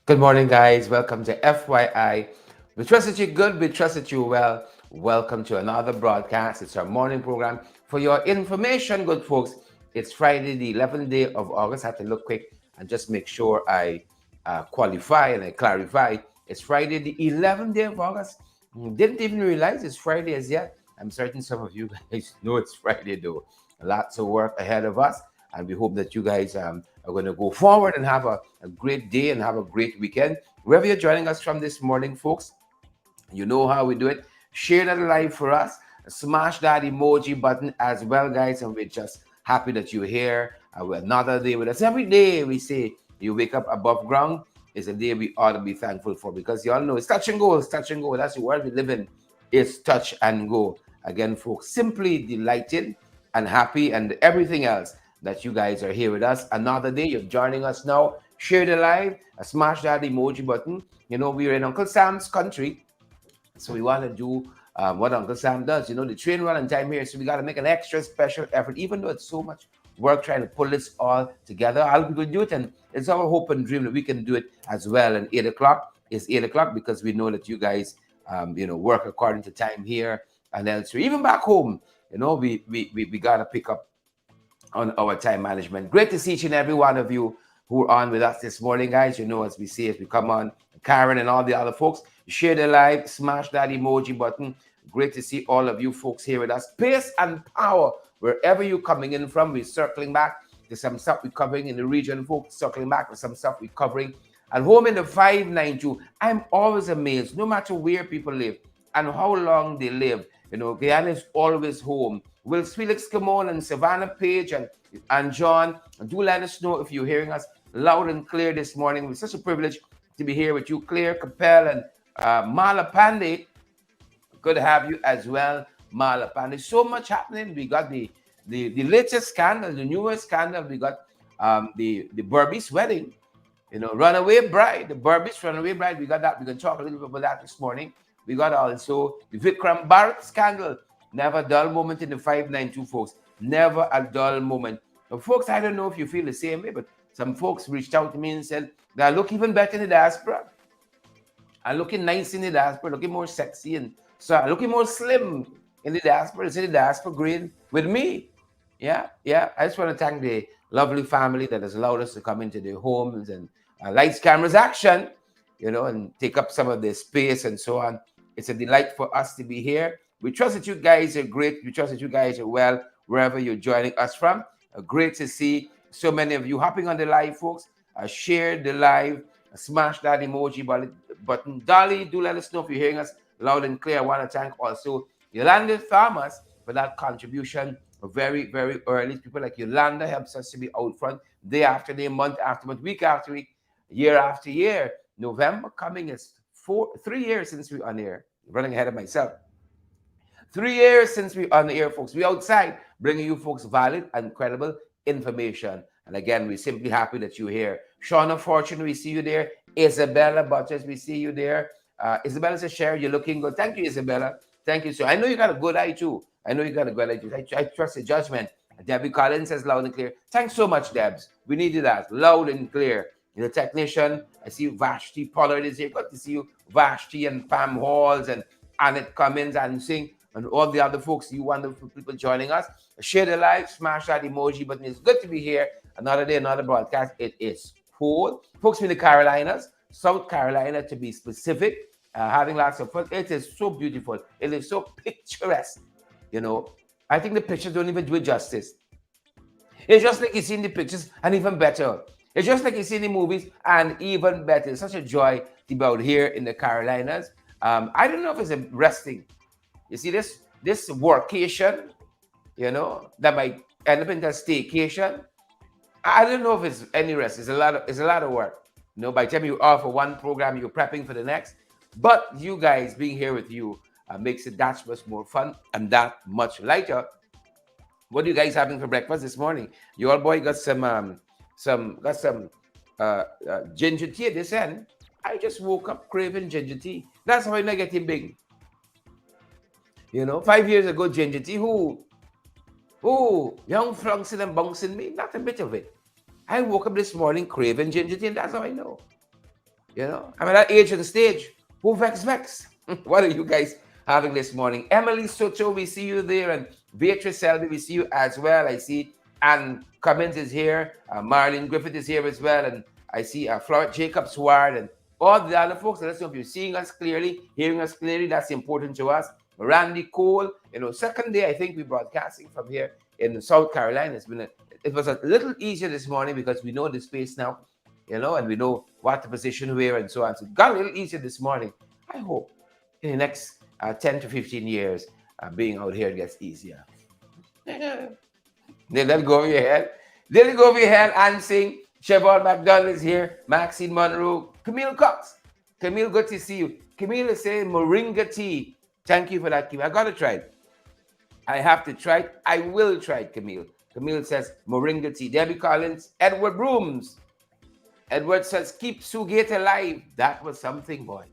Good morning, guys. Welcome to FYI. We trust that you're good. We trust that you're well. Welcome to another broadcast. It's our morning program. For your information, good folks, it's Friday, the 11th day of August. I have to look quick and just make sure I qualify and I clarify. It's Friday, the 11th day of August. Didn't even realize it's Friday as yet. I'm certain some of you guys know it's Friday, though. Lots of work ahead of us. And we hope that you guys are going to go forward and have a great day and have a great weekend. Wherever you're joining us from this morning, folks, you know how we do it. Share that live for us. Smash that emoji button as well, guys. And we're just happy that you're here. Another day with us. Every day we say you wake up above ground is a day we ought to be thankful for because you all know it's touch and go. It's touch and go. That's the world we live in. It's touch and go. Again, folks, simply delighted and happy and everything else that you guys are here with us. Another day, you're joining us now. Share the live, smash that emoji button. You know, we're in Uncle Sam's country, so we want to do what Uncle Sam does. You know, the train run on time here, so we got to make an extra special effort, even though it's so much work trying to pull this all together. I'll be able to do it, and it's our hope and dream that we can do it as well. And 8 o'clock is 8 o'clock because we know that you guys, work according to time here and elsewhere. Even back home, you know, we got to pick up on our time management. Great to see each and every one of you who are on with us this morning, guys. You know, as we see, as we come on, Karen and all the other folks, share the live, smash that emoji button. Great to see all of you folks here with us. Pace and power, wherever you're coming in from, we're circling back to some stuff we're covering in the region, folks, circling back to some stuff we're covering at home in the 592. I'm always amazed, no matter where people live and how long they live. You know, Guyana is always home. Will Felix come on and Savannah Page and John, do let us know if you're hearing us loud and clear this morning. It's such a privilege to be here with you, Claire Capel and Mala Pandey. Good to have you as well, Mala Pandey. So much happening. We got the latest scandal, the newest scandal. We got the Burby's wedding. You know, runaway bride, the Burby's runaway bride. We got that. We're going to talk a little bit about that this morning. We got also the Vikram Bharat scandal. Never a dull moment in the 592, folks. Never a dull moment. Now, folks, I don't know if you feel the same way, but some folks reached out to me and said, they look even better in the diaspora. I'm looking nice in the diaspora, looking more sexy and so looking more slim in the diaspora. It's in the diaspora green with me. Yeah. I just want to thank the lovely family that has allowed us to come into their homes and lights, cameras, action, you know, and take up some of their space and so on. It's a delight for us to be here. We trust that you guys are great. We trust that you guys are well wherever you're joining us from. Great to see so many of you hopping on the live, folks. Share the live, smash that emoji button. Dolly, do let us know if you're hearing us loud and clear. I want to thank also Yolanda Thomas for that contribution very, very early. People like Yolanda helps us to be out front day after day, month after month, week after week, year after year. November coming is 3 years since we're on air. Running ahead of myself. 3 years since we're on the air, folks. We outside bringing you folks valid and credible information. And again, we're simply happy that you're here. Shauna Fortune, we see you there. Isabella Butchers, we see you there. Isabella says, Sherry, you're looking good. Thank you, Isabella. Thank you, sir. I know you got a good eye, too. I trust the judgment. Debbie Collins says loud and clear. Thanks so much, Debs. We needed that. Loud and clear. The technician, I see Vashti Pollard is here. Good to see you, Vashti and Pam Halls and Annette Cummins and Singh and all the other folks, you wonderful people joining us. Share the live, smash that emoji button. It's good to be here. Another day, another broadcast. It is cool. Folks in the Carolinas, South Carolina to be specific, having lots of fun. It is so beautiful. It is so picturesque. You know, I think the pictures don't even do it justice. It's just like you see in the pictures and even better. It's just like you see in the movies and even better. It's such a joy to be out here in the Carolinas. I don't know if it's a resting. You see this workation, you know, that might end up into a staycation. I don't know if it's any rest. It's a lot of work. You know, by the time you're off for one program, you're prepping for the next. But you guys being here with you makes it that much more fun and that much lighter. What are you guys having for breakfast this morning? Your boy got some ginger tea at this end. I just woke up craving ginger tea. That's how I get him big. You know, 5 years ago, ginger tea, who young flunksing and bouncing me, not a bit of it. I woke up this morning craving ginger tea, and that's how I know. I'm at that age and stage. Who vex? What are you guys having this morning? Emily Soto, we see you there, and Beatrice Selby, we see you as well. I see Ann Cummins is here, Marlene Griffith is here as well, and I see Florence Jacobs Ward, and all the other folks. Let's know if you're seeing us clearly, hearing us clearly. That's important to us. Randy Cole, second day I think we're broadcasting from here in South Carolina. It was a little easier this morning because we know the space now, and we know what the position we're and so on. So it got a little easier this morning. I hope in the next 10 to 15 years, being out here gets easier. Then let go of your head. Let it go of your head and sing. Siobhan McDonald is here. Maxine Monroe. Camille Cox. Camille, good to see you. Camille is saying moringa tea. Thank you for that, Camille. I got to try it. I have to try it. I will try it, Camille. Camille says moringa tea. Debbie Collins. Edward Brooms. Edward says keep Sugate alive. That was something, boy.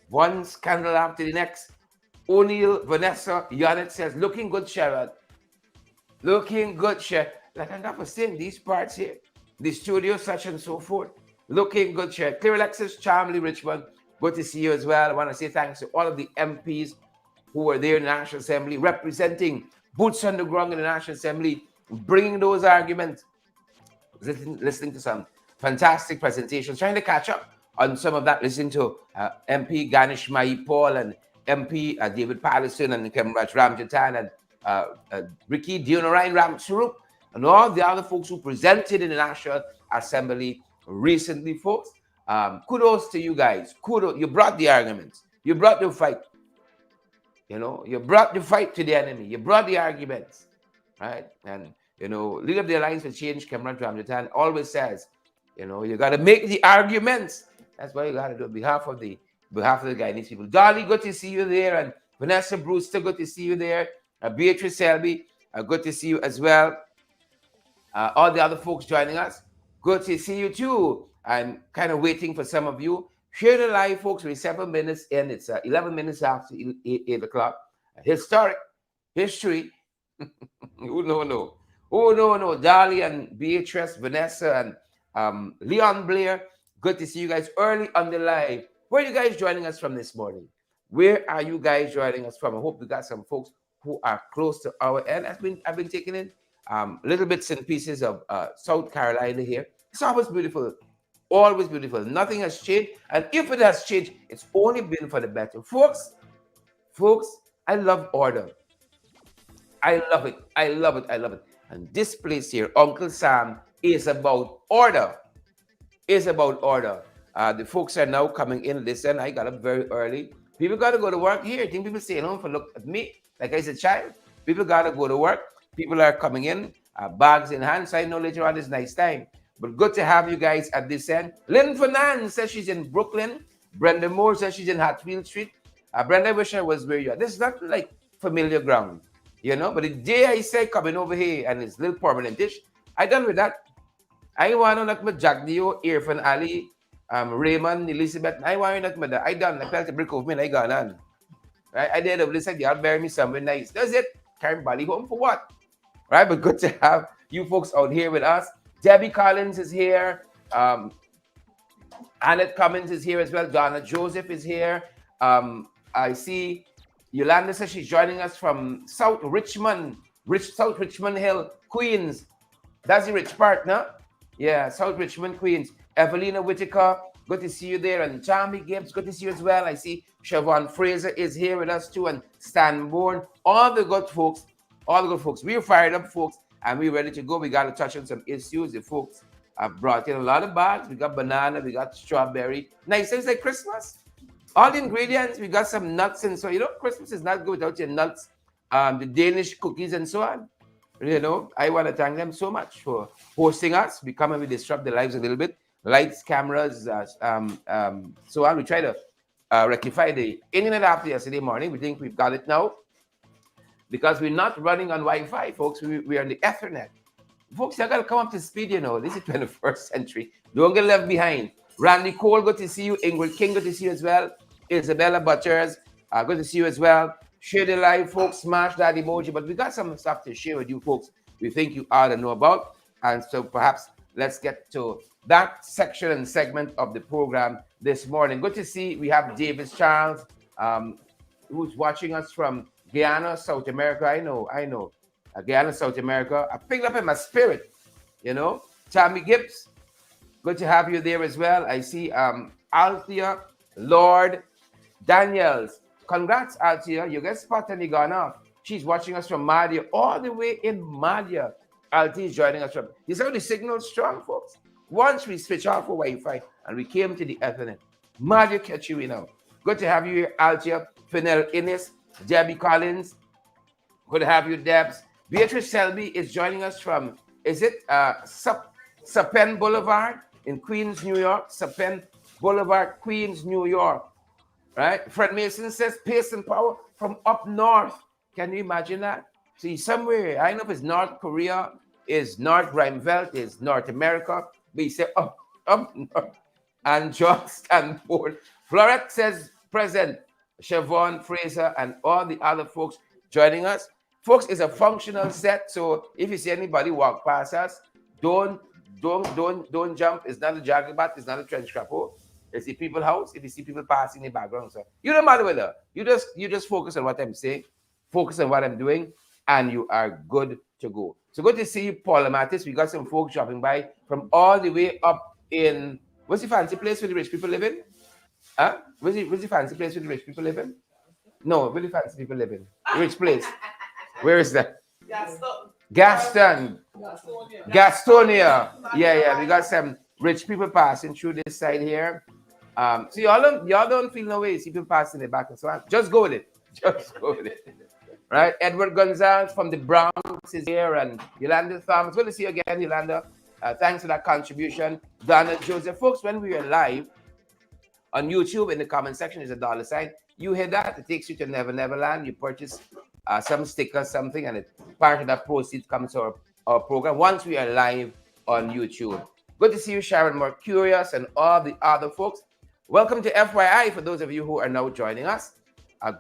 One scandal after the next. O'Neill, Vanessa, Yanet says, looking good, Sharon. Looking good, Sharon. Like I'm not saying these parts here, the studio, such and so forth. Looking good, Sharon. Clear Alexis, Charmley, Richmond. Good to see you as well. I want to say thanks to all of the MPs who were there in the National Assembly, representing boots on the ground in the National Assembly, bringing those arguments, listening to some fantastic presentations, trying to catch up on some of that, listening to MP Ganesh Mai Paul and MP David Patterson and Kemraj Ramjatan and Ricky Dionarayan Ramswarup and all the other folks who presented in the National Assembly recently, folks. Kudos to you guys. Kudos. You brought the arguments. You brought the fight. You brought the fight to the enemy. You brought the arguments, right? And, Leader of the Alliance for Change, Kemraj Ramjatan, always says, you got to make the arguments. That's what you got to do on behalf of the Guyanese people. Dolly, good to see you there. And Vanessa Brewster, good to see you there. Beatrice Selby, good to see you as well. All the other folks joining us, good to see you too. I'm kind of waiting for some of you. Share the live, folks. We're 7 minutes in. It's 11 minutes after 8 o'clock. Historic history. Oh, no. Dolly and Beatrice, Vanessa, and Leon Blair. Good to see you guys early on the live. Where are you guys joining us from this morning? Where are you guys joining us from? I hope we got some folks who are close to our end. I've been taking in little bits and pieces of South Carolina here. It's always beautiful. Always beautiful. Nothing has changed. And if it has changed, it's only been for the better. Folks, I love order. I love it. And this place here, Uncle Sam, is about order. The folks are now coming in. Listen, I got up very early. People got to go to work here. I think people stay home for look at me like I was a child. People got to go to work. People are coming in, bags in hand. So I know later on is nice time. But good to have you guys at this end. Lynn Fernand says she's in Brooklyn. Brenda Moore says she's in Hatfield Street. Brenda, I wish I was where you are. This is not like familiar ground, But the day I say coming over here and it's little permanent dish, I done with that. I want to knock my Jack Dio, Irfan Ali, Raymond, Elizabeth. I want to knock my I done. I felt a brick of me and I got on. Right? I did this like, y'all bury me somewhere nice. That's it. Carry body home for what? Right? But good to have you folks out here with us. Debbie Collins is here. Annette Cummins is here as well. Donna Joseph is here. I see Yolanda says she's joining us from South Richmond Hill, Queens. That's the rich part, no? Yeah, South Richmond, Queens. Evelina Whitaker, good to see you there. And Jamie Gibbs, good to see you as well. I see Siobhan Fraser is here with us too. And Stan Bourne. All the good folks. We're fired up, folks. And we're ready to go. We got to touch on some issues. The folks have brought in a lot of bags. We got banana. We got strawberry. Nice things like Christmas. All the ingredients. We got some nuts. And so, Christmas is not good without your nuts. The Danish cookies and so on. I want to thank them so much for hosting us. We come and we disrupt their lives a little bit. Lights, cameras, so on. We try to rectify the internet after yesterday morning. We think we've got it now because we're not running on Wi-Fi, folks. We are on the Ethernet. Folks, you got to come up to speed, This is 21st century. Don't get left behind. Randy Cole, good to see you. Ingrid King, good to see you as well. Isabella Butters, good to see you as well. Share the live, folks. Smash that emoji. But we got some stuff to share with you, folks. We think you ought to know about. And so perhaps let's get to that section and segment of the program this morning. Good to see we have Davis Charles, who's watching us from Guyana, South America. I know. Guyana, South America. I picked up in my spirit, Tammy Gibbs, good to have you there as well. I see Althea, Lord, Daniels. Congrats, Althea. You get spotted in Ghana. She's watching us from Madia, all the way in Madia. Althea is joining us from. You saw the signal strong, folks. Once we switch off for Wi-Fi and we came to the Ethernet, Madia catch you now. Good to have you here, Althea. Fennel Innes, Debbie Collins. Good to have you, Debs. Beatrice Selby is joining us from, is it Sapen Boulevard in Queens, New York? Sapen Boulevard, Queens, New York. Right? Fred Mason says pace and power from up north. Can you imagine that? See, somewhere, I don't know if it's North Korea, is North Rheinveld, is North America, but he said up north. And John Stanford. Florette says present. Siobhan Fraser and all the other folks joining us. Folks, it's a functional set, so if you see anybody walk past us, don't jump. It's not a jaggerbat, it's not a trench crapo. It's the people house. If you see people passing in the background, so you don't matter with her. You just focus on what I'm saying, focus on what I'm doing, and you are good to go. So good to see you, Paul Amatis. We got some folks dropping by from all the way up in, what's the fancy place where the rich people live in? Huh? Where's the fancy place where the rich people live in? No, where the fancy people live in? Rich place. Where is that? Gaston. Gastonia. Yeah. We got some rich people passing through this side here. So y'all don't feel no way. See people passing the back and so on. Just go with it. Right? Edward Gonzalez from the Bronx is here, and Yolanda Thomas. Good to see you again, Yolanda. Thanks for that contribution. Donna Joseph. Folks, when we are live on YouTube, in the comment section is a $sign. You hit that, it takes you to Never Neverland. You purchase some stickers, something, and part of that proceeds comes to our program once we are live on YouTube. Good to see you, Sharon Mercurius, and all the other folks. Welcome to FYI for those of you who are now joining us.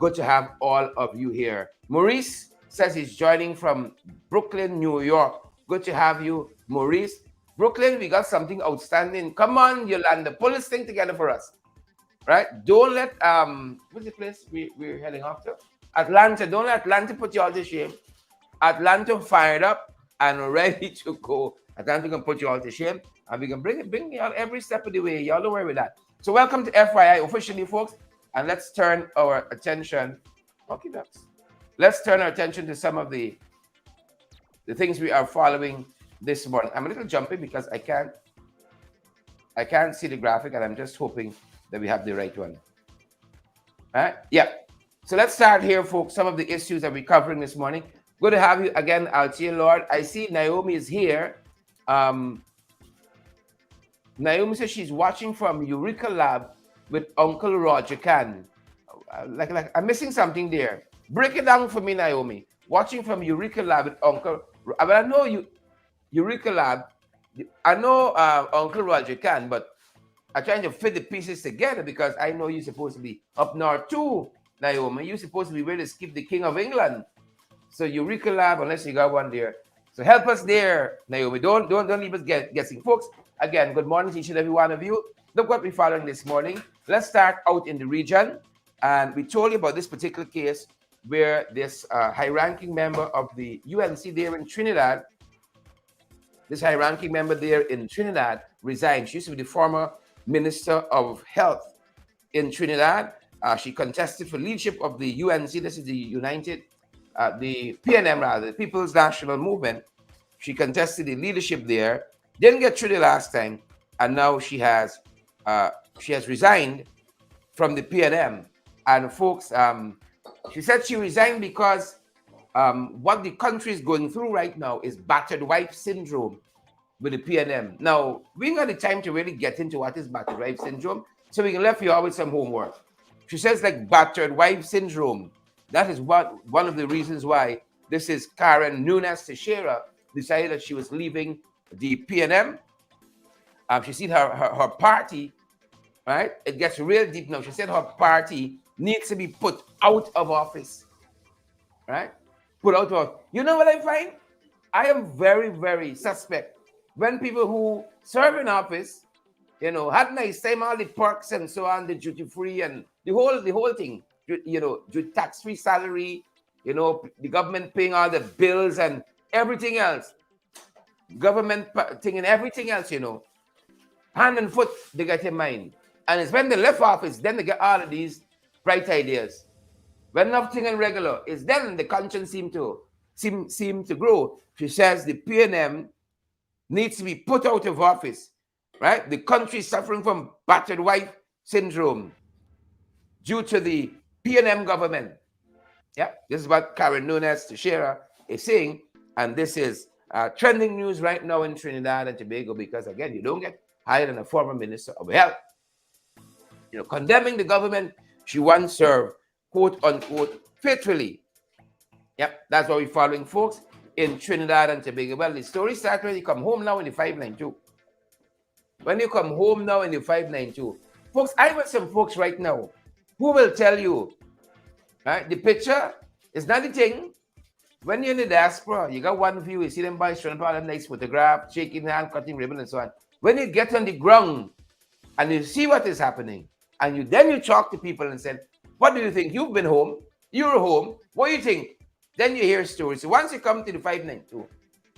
Good to have all of you here. Maurice says he's joining from Brooklyn, New York. Good to have you, Maurice. Brooklyn, we got something outstanding. Come on, Yolanda, pull this thing together for us. Right? Don't let what's the place we're heading off to? Atlanta. Don't let Atlanta put you all to shame. Atlanta fired up and ready to go. Atlanta can put you all to shame, and we can bring you all every step of the way. Y'all don't worry with that. So welcome to FYI officially, folks, and let's turn our attention. Okay, let's turn our attention to some of the things we are following this morning. I'm a little jumpy because I can't see the graphic, and I'm just hoping that we have the right one. All right? Yeah. So let's start here, folks. Some of the issues that we're covering this morning. Good to have you again, Althea Lord. I see Naomi is here. Naomi says she's watching from Eureka Lab with Uncle Roger Can. Like I'm missing something there. Break it down for me, Naomi. Watching from Eureka Lab with Uncle. But I know Eureka Lab. I know Uncle Roger Can, but I'm trying to fit the pieces together because I know you're supposed to be up north too, Naomi. You're supposed to be ready to skip the King of England. So Eureka Lab, unless you got one there. So help us there, Naomi. Don't leave us guessing. Folks, again, good morning to each and every one of you. Look what we're following this morning. Let's start out in the region. And we told you about this particular case where this high-ranking member of the UNC there in Trinidad, this high-ranking member there in Trinidad resigned. She used to be the former Minister of Health in Trinidad. She contested for leadership of the UNC. This is the the PNM rather, the People's National Movement. She contested the leadership there. Didn't get through the last time, and now she has resigned from the PNM. And folks, she said she resigned because what the country is going through right now is battered wife syndrome with the PNM. Now, we ain't got the time to really get into what is battered wife syndrome, so we can left you all with some homework. She says like battered wife syndrome. That is one of the reasons why this is Karen Nunes Teixeira decided that she was leaving the PNM. She said her party, right? It gets real deep now. She said her party needs to be put out of office, right? Put out of. You know what I find? I am very, very suspect when people who serve in office, had nice time, all the perks and so on, the duty free and the whole thing, tax-free salary, the government paying all the bills and everything else, government thing and everything else, hand and foot they get in mind. And it's when they left office, then they get all of these bright ideas. When nothing and regular is then the conscience seem to grow. She says the PNM needs to be put out of office, right? The country is suffering from battered wife syndrome due to the PNM government. Yeah, this is what Karen Nunes Teixeira is saying, and this is trending news right now in Trinidad and Tobago because, again, you don't get higher than a former minister of health. Condemning the government she once served, quote unquote, faithfully. Yep, that's what we're following, folks, in Trinidad and Tobago. Well, the story starts when you come home now in the 592. When you come home now in the 592, folks, I with some folks right now who will tell you, right, the picture is not the thing. When you're in the diaspora, you got one view, you see them boys showing all a nice photograph, shaking hand, cutting ribbon, and so on. When you get on the ground and you see what is happening, and then you talk to people and say, what do you think? You've been home. You're home. What do you think? Then you hear stories. So once you come to the 592,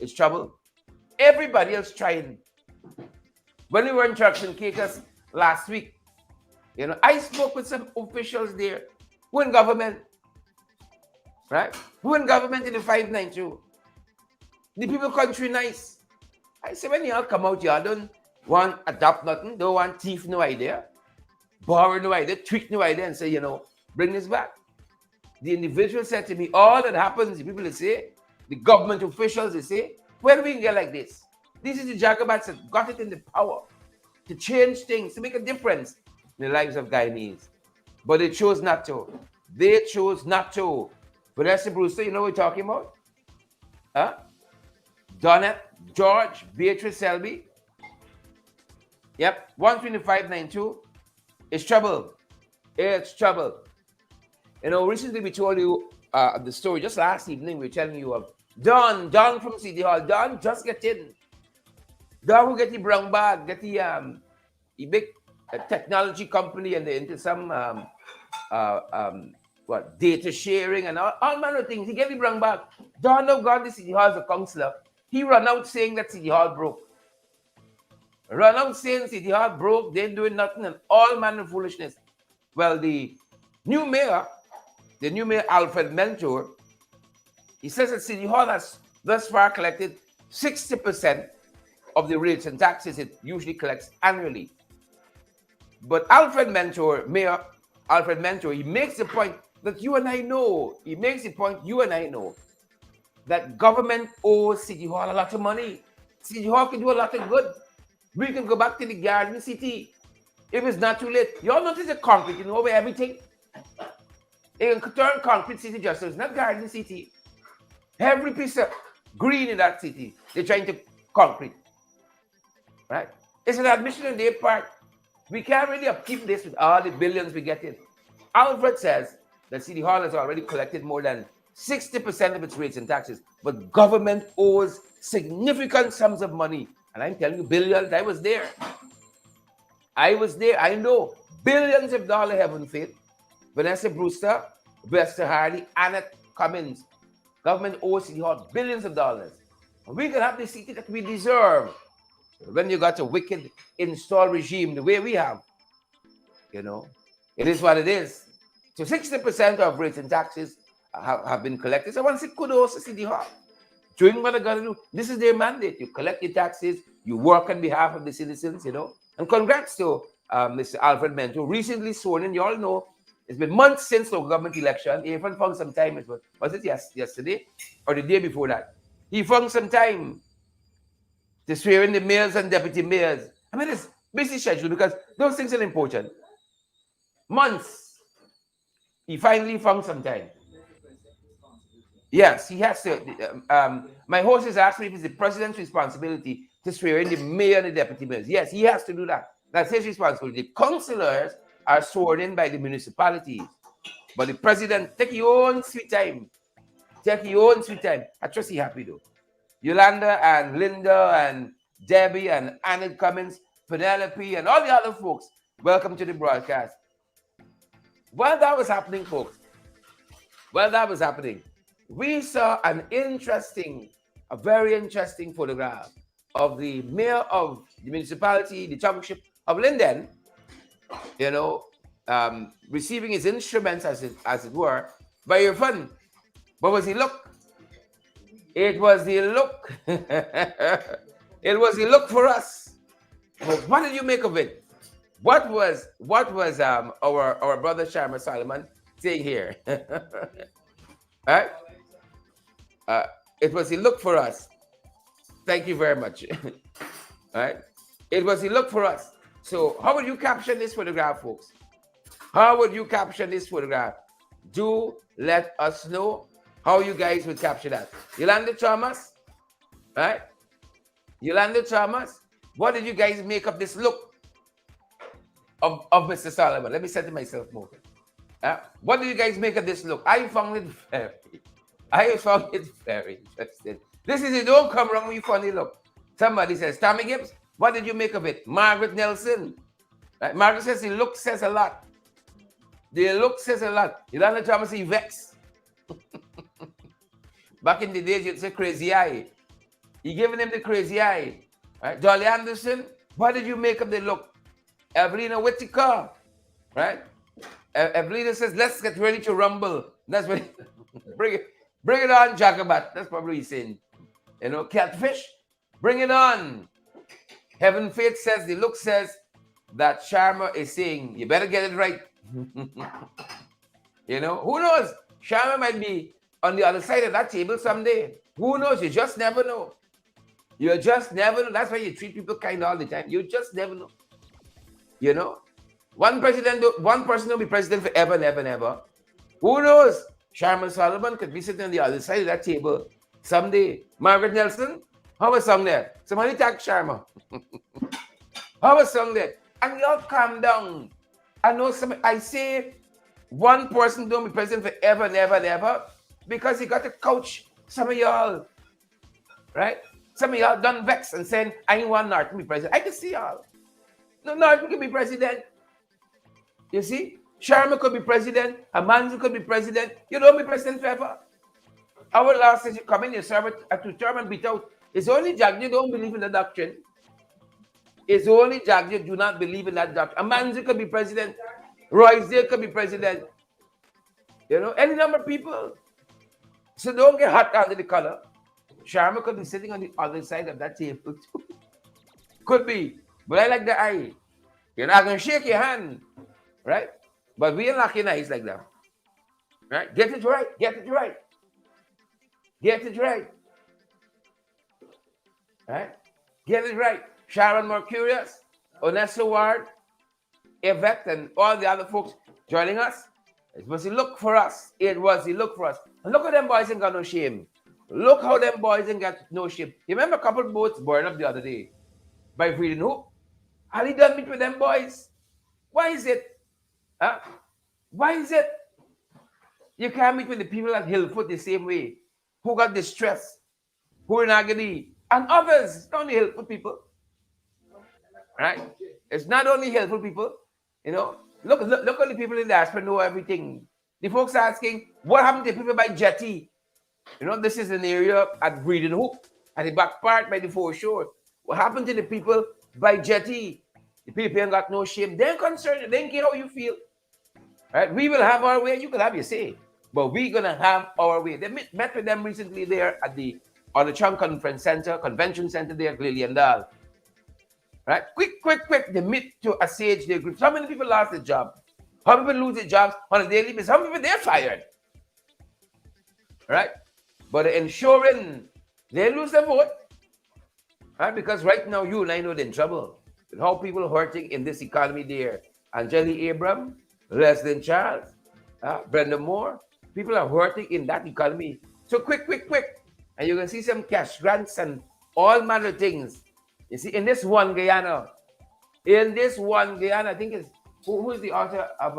it's trouble. Everybody else trying. When we were in Turks and Caicos last week, I spoke with some officials there who in government, right? Who in government in the 592. The people country nice. I say, when y'all come out, y'all don't want adopt nothing, don't want thief no idea, borrow no idea, tweak no idea, and say, bring this back. The individual said to me, all that happens, the people they say, the government officials they say, when we can get like this? This is the Jacobats that got it in the power to change things, to make a difference in the lives of Guyanese. But they chose not to. They chose not to. Vanessa Brewster, you know what we're talking about? Huh? Donette, George, Beatrice Selby. Yep, 12592. It's trouble. It's trouble. Recently we told you the story. Just last evening we were telling you of Don from City Hall. Don just get in. Don will get the brown bag, get the big technology company and into some data sharing and all manner of things. He get the brown bag. Don now got the City Hall as a councillor. He run out saying that City Hall broke. Run out saying City Hall broke, they're doing nothing and all manner of foolishness. Well, the new mayor, Alfred Mentor, he says that City Hall has thus far collected 60% of the rates and taxes it usually collects annually. But Mayor Alfred Mentor, he makes the point that you and I know, that government owes City Hall a lot of money. City Hall can do a lot of good. We can go back to the Garden City if it's not too late. You all notice the concrete, over everything? They can turn concrete city just so it's not Garden City. Every piece of green in that city, they're trying to concrete. Right? It's an admission on their part. We can't really upkeep this with all the billions we get in. Alfred says that City Hall has already collected more than 60% of its rates and taxes, but government owes significant sums of money. And I'm telling you, billions, I was there. I know. Billions of dollars haven't failed. Vanessa Brewster, Bester Hardy, Annette Cummins. Government owes City Hall billions of dollars. And we can have the city that we deserve. When you got a wicked install regime the way we have, it is what it is. So 60% of rates and taxes have been collected. So once it could also City Hall. Doing what they got to do. This is their mandate. You collect your taxes, you work on behalf of the citizens, And congrats to Mr. Alfred Mentor, recently sworn in. You all know it's been months since the government election. He even found some time, was it yesterday or the day before that? He found some time to swear in the mayors and deputy mayors. I mean, it's busy schedule because those things are important. Months. He finally found some time. Yes, he has to. My host has asked me if it's the president's responsibility to swear in the mayor and the deputy mayors. Yes, he has to do that. That's his responsibility. The councillors are sworn in by the municipalities. But the president, take your own sweet time. I trust he's happy though. Yolanda and Linda and Debbie and Anna Cummins, Penelope, and all the other folks. Welcome to the broadcast. While that was happening, folks, while that was happening, we saw a very interesting photograph of the mayor of the municipality, the township of Linden, you know, receiving his instruments, as it were, by your fun. What was he look? It was the look. It was the look for us. What did you make of it? What was our brother Sharma Solomon saying here? Right? It was the look for us. Thank you very much. Right? It was the look for us. So how would you caption this photograph, folks? How would you caption this photograph? Do let us know how you guys would capture that. Yolanda Thomas, right? Yolanda Thomas, what did you guys make of this look of Mr. Solomon? Let me say to myself more. What do you guys make of this look? I found it very interesting. This is it. Don't come wrong with your funny look. Somebody says, Tommy Gibbs, what did you make of it? Margaret Nelson. Right? Margaret says the look says a lot. The look says a lot. Yolanda Thomas, he vexed. Back in the days, you'd say crazy eye. He giving him the crazy eye. Right? Dolly Anderson, what did you make of the look? Evelina Whitaker, right? Evelina says, let's get ready to rumble. That's what bring it on, Jacobat. That's probably he's saying. You know, Catfish, bring it on. Heaven Faith says, the look says that Sharma is saying, you better get it right. You know, who knows? Sharma might be on the other side of that table someday. Who knows? You just never know. You just never know. That's why you treat people kind all the time. You just never know. You know? One person will be president forever and ever and ever. Who knows? Sharma Solomon could be sitting on the other side of that table someday. Margaret Nelson, how was song there? Somebody tag Sharma. How was song there? And y'all calm down. I say one person don't be president forever and ever and ever because he got to coach some of y'all. Right? Some of y'all done vex and saying, I ain't want Norton to be president. I can see y'all. No, Norton can be president. You see? Sharma could be president. Amanzu could be president. You don't be president forever. Our law says you come in, you serve a 2 term and beat out. It's only Jag you don't believe in the doctrine. It's only Jag you do not believe in that doctrine. Amanzu could be president. Roysdale could be president. You know, any number of people. So don't get hot under the color. Sharma could be sitting on the other side of that table too. Could be. But I like the eye. You're not going to shake your hand. Right? But we are not locking eyes like that. Right? Get it right. Get it right. Get it right. Right? Get it right. Sharon Mercurius, Onessa Ward, Yvette, and all the other folks joining us. It was a look for us. It was a look for us. And look at them boys ain't got no shame. Look how them boys ain't got no shame. You remember a couple of boats burned up the other day by Freedom Hoop? How he done meet with them boys? Why is it? Why is it you can't meet with the people at Hillfoot the same way? Who got distressed? Who in agony? And others, not only Hillfoot people. Right? It's not only Hillfoot people. You know, look at the people in the diaspora know everything. The folks asking, what happened to people by Jetty? You know, this is an area at Breeden Hook, at the back part by the foreshore. What happened to the people by Jetty? The people ain't got no shame. They're concerned. They don't care how you feel. Right? We will have our way. You can have your say. But we're going to have our way. They met with them recently there at on the Chunk Convention Center there at Liliandal. Right? Quick. They meet to assuage their groups. How many people lost their job? How many people lose their jobs on a daily basis? How many people they're fired? Right? But ensuring they lose their vote. Right? Because right now, you and I know they're in trouble. With how people are hurting in this economy there. Angeli Abram, Leslie Charles, Brenda Moore. People are hurting in that economy. So quick. And you can see some cash grants and all manner of things. You see, in this one Guyana, I think it's who is the author of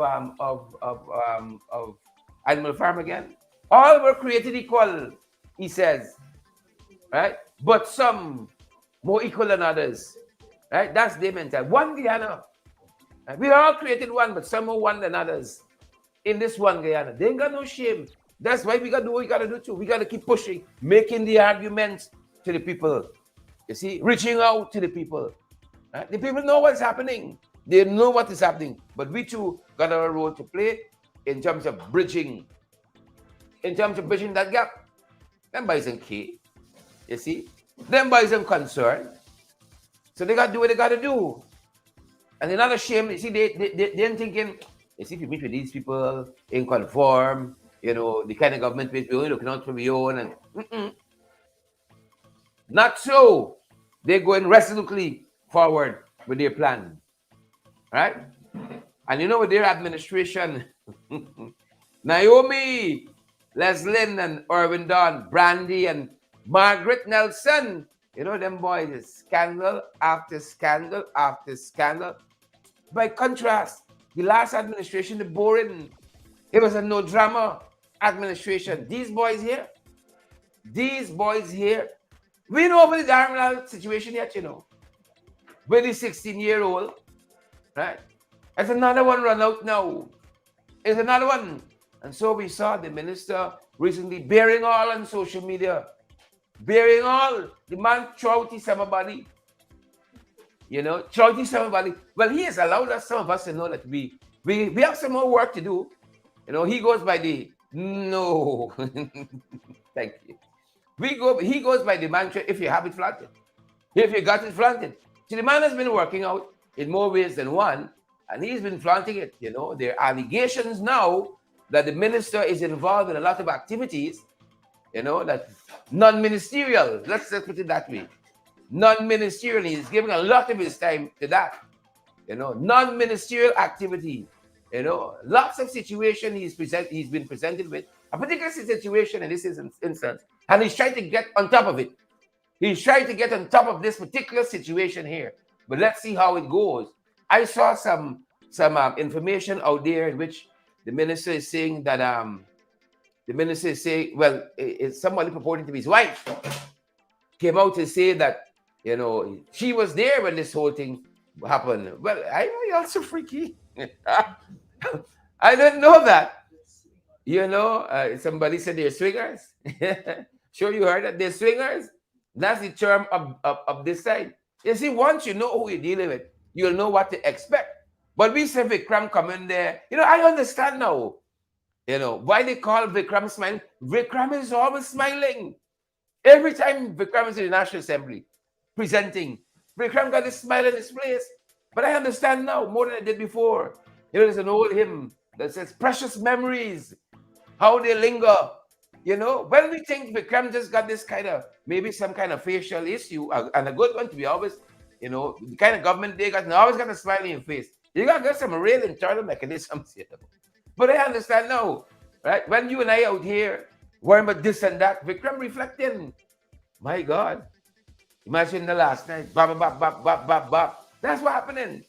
Animal Farm again? All were created equal, he says. Right? But some more equal than others. Right? That's their mentality. One Guyana. Right? We all created one, but some more one than others. In this one Guyana, they ain't got no shame. That's why we got to do what we got to do too. We got to keep pushing, making the arguments to the people. You see, reaching out to the people. Right? The people know what's happening. They know what is happening. But we too got our role to play in terms of bridging. In terms of bridging that gap. Them boys ain't key. You see? Them boys ain't concerned. So they got to do what they got to do. And another shame, you see, they're thinking, you see, if you meet with these people, in conform, you know, the kind of government we're only looking out for your own, and not so. They're going resolutely forward with their plan, right? And you know, with their administration, Naomi, Leslyn, and Irwin Don, Brandy, and Margaret Nelson, you know, them boys, scandal after scandal after scandal. By contrast, the last administration, the boring, it was a no drama administration. These boys here, we know over the Darnell situation yet, you know. With the 16-year-old, right? There's another one run out now. There's another one. And so we saw the minister recently bearing all on social media. Bearing all. The man throughout his somebody. You know, throughout somebody. Well, he has allowed us, some of us, to know that we have some more work to do. You know, he goes by the no. Thank you. He goes by the mantra, if you have it planted. If you got it planted. See, the man has been working out in more ways than one, and he's been flaunting it. You know, there are allegations now that the minister is involved in a lot of activities, you know, that non-ministerial. Let's put it that way. Non-ministerial. He's giving a lot of his time to that. You know, non-ministerial activity. You know, lots of situations he's been presented with, a particular situation in this instance, and he's trying to get on top of it. He's trying to get on top of this particular situation here. But let's see how it goes. I saw some information out there in which the minister is saying that it's somebody purporting to be his wife came out to say that, you know, she was there when this whole thing happened. Well, I know you're also freaky. I didn't know that. You know, somebody said they're swingers. Sure, you heard that they're swingers. That's the term of this side. You see, once you know who you're dealing with, you'll know what to expect. But we say Vikram come in there. You know, I understand now. You know, why they call Vikram smiling. Vikram is always smiling. Every time Vikram is in the National Assembly presenting, Vikram got a smile in his face. But I understand now more than I did before. You know, there's an old hymn that says, precious memories, how they linger. You know, when we think Vikram just got this kind of, maybe some kind of facial issue, and a good one to be always, you know, the kind of government they got, and always got a smile in your face. You got to get some real internal mechanisms here. But I understand now, right? When you and I out here worrying about this and that, Vikram reflecting, my God, imagine the last night, bop, bop, bop, bop, bop, bop. That's what happening.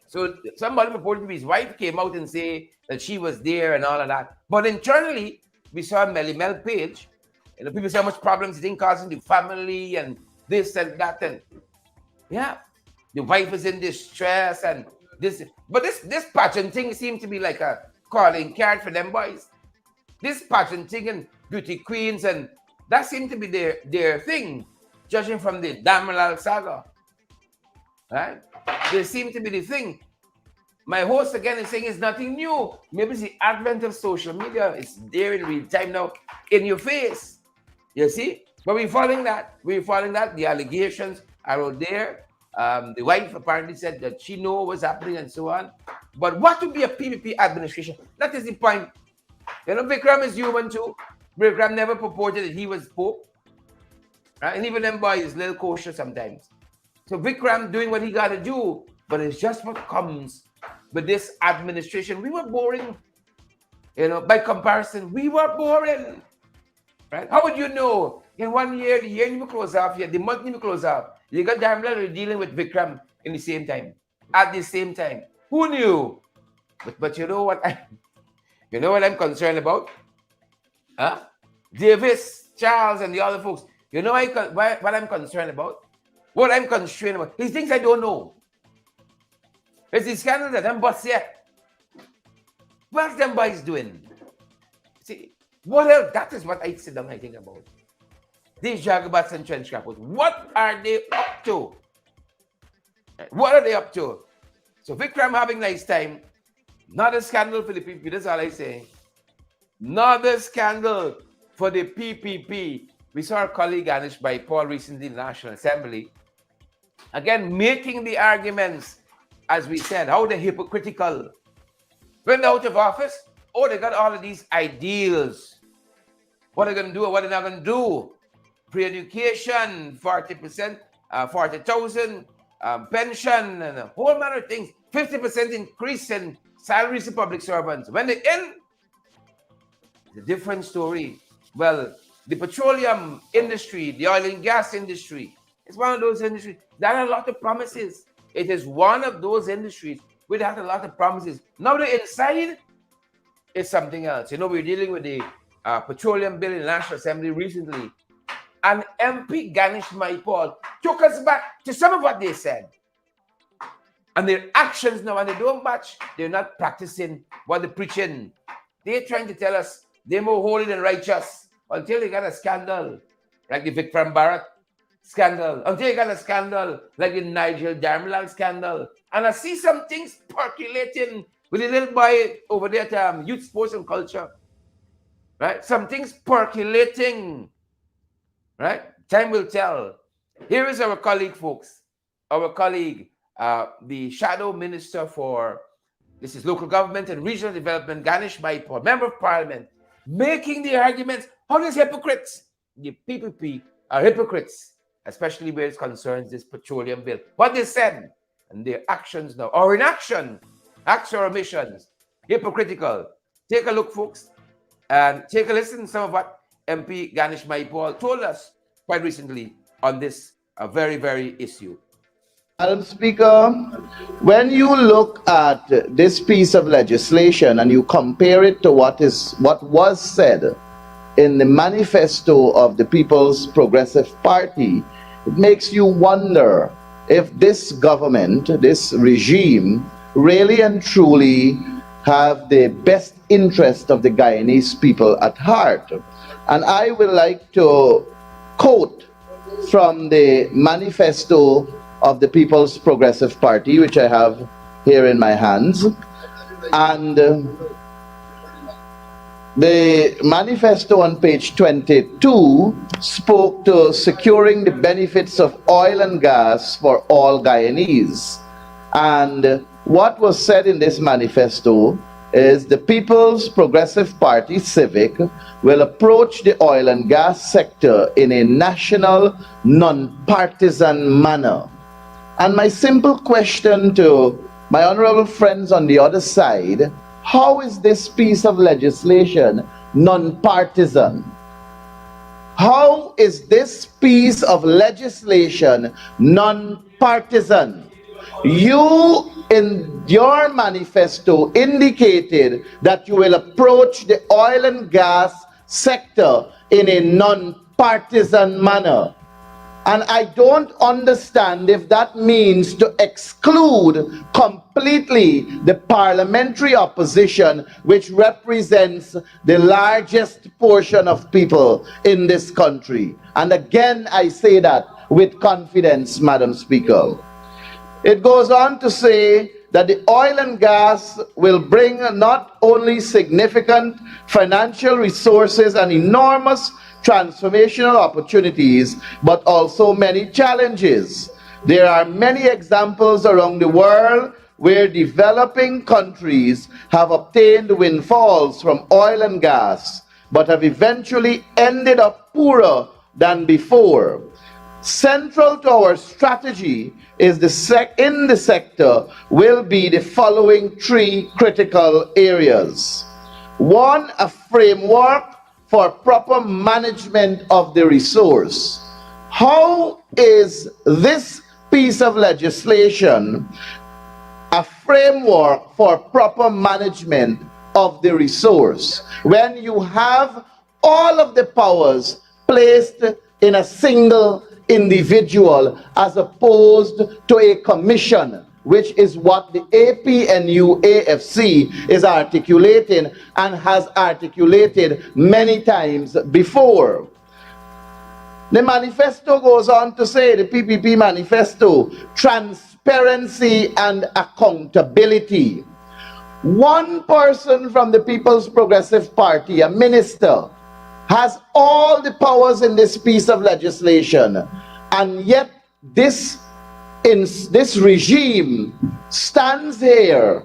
So somebody purported to be his wife came out and say that she was there and all of that. But internally, we saw Melly Mel Page. You know, people say how much problems it didn't causing the family and this and that. And yeah, the wife is in distress and this. But this pageant thing seemed to be like a calling card for them boys. This pageant thing and beauty queens, and that seemed to be their thing, judging from the Damalal saga. Right? They seem to be the thing. My host again is saying it's nothing new. Maybe it's the advent of social media. It's there in real time now, in your face. You see? But we're following that. The allegations are out there. The wife apparently said that she knew what was happening and so on. But what would be a PPP administration? That is the point. You know, Vikram is human too. Vikram never purported that he was Pope. Right? And even them boys is a little kosher sometimes. So Vikram doing what he got to do, but it's just what comes with this administration. We were boring. You know, by comparison, we were boring. Right? How would you know? In 1 year, the year you close off, the month you close off, you got damn well dealing with Vikram in the same time. At the same time. Who knew? But you know what I'm concerned about? Huh? Davis, Charles, and the other folks. You know what I'm concerned about? What I'm constrained about is things I don't know. It's the scandal that them boss yet. What's them boys doing? See, what else? That is what I sit down and I think about. These jagabats and trench couples, what are they up to? What are they up to? So Vikram having nice time, not a scandal for the PPP, that's all I say. Not a scandal for the PPP. We saw our colleague Anish by Paul recently in the National Assembly, again making the arguments, as we said, how they're hypocritical. When they're out of office, oh, they got all of these ideals. What are they going to do or what are they not going to do? Pre-education, 40%, 40,000, pension, and a whole manner of things. 50% increase in salaries to public servants. When they're in, it's a different story. Well, the petroleum industry, the oil and gas industry, it's one of those industries that had a lot of promises. It is one of those industries where they had a lot of promises. Now the inside is something else. You know, we're dealing with the petroleum bill in the National Assembly recently. And MP Ganesh Maipal took us back to some of what they said. And their actions now, when they don't match, they're not practicing what they're preaching. They're trying to tell us they're more holy than righteous until they got a scandal, like the Vikram Bharat scandal, until you got a scandal like the Nigel Darmalal scandal. And I see some things percolating with a little boy over there at Youth Sports and Culture. Right? Some things percolating. Right? Time will tell. Here is our colleague, folks. Our colleague, the Shadow Minister for, this is Local Government and Regional Development, Ganesh Maipal, Member of Parliament, making the arguments, how these hypocrites, the PPP are hypocrites, especially where it concerns this petroleum bill. What they said and their actions now, or inaction, acts or omissions, hypocritical. Take a look, folks, and take a listen to some of what MP Ganesh Maipal told us quite recently on this very, very issue. Madam Speaker, when you look at this piece of legislation and you compare it to what was said in the manifesto of the People's Progressive Party, it makes you wonder if this government, this regime, really and truly have the best interest of the Guyanese people at heart. And I would like to quote from the manifesto of the People's Progressive Party, which I have here in my hands. And the manifesto on page 22 spoke to securing the benefits of oil and gas for all Guyanese. And what was said in this manifesto is the People's Progressive Party, Civic, will approach the oil and gas sector in a national, non-partisan manner. And my simple question to my honorable friends on the other side, how is this piece of legislation non-partisan? How is this piece of legislation non-partisan? You, in your manifesto, indicated that you will approach the oil and gas sector in a non-partisan manner. And I don't understand if that means to exclude completely the parliamentary opposition, which represents the largest portion of people in this country. And again, I say that with confidence, Madam Speaker. It goes on to say that the oil and gas will bring not only significant financial resources and enormous transformational opportunities, but also many challenges. There are many examples around the world where developing countries have obtained windfalls from oil and gas, but have eventually ended up poorer than before. Central to our strategy is in the sector will be the following three critical areas. One, a framework for proper management of the resource. How is this piece of legislation a framework for proper management of the resource when you have all of the powers placed in a single individual as opposed to a commission, which is what the APNU AFC is articulating and has articulated many times before. The manifesto goes on to say, the PPP manifesto, transparency and accountability. One person from the People's Progressive Party, a minister, has all the powers in this piece of legislation, and yet this regime stands here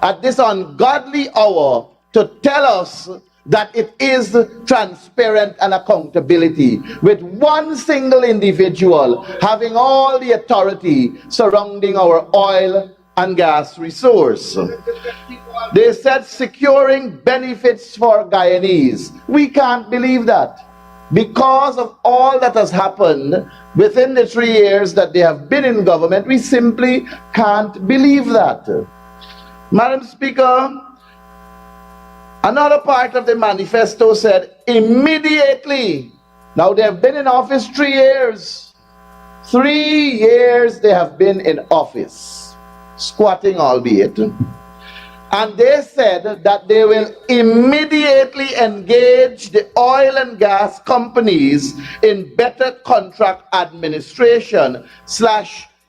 at this ungodly hour to tell us that it is transparent and accountability, with one single individual having all the authority surrounding our oil and gas resource. They said securing benefits for Guyanese. We can't believe that. Because of all that has happened within the 3 years that they have been in government, we simply can't believe that. Madam Speaker, another part of the manifesto said immediately. Now they have been in office 3 years. 3 years they have been in office, squatting albeit. And they said that they will immediately engage the oil and gas companies in better contract administration /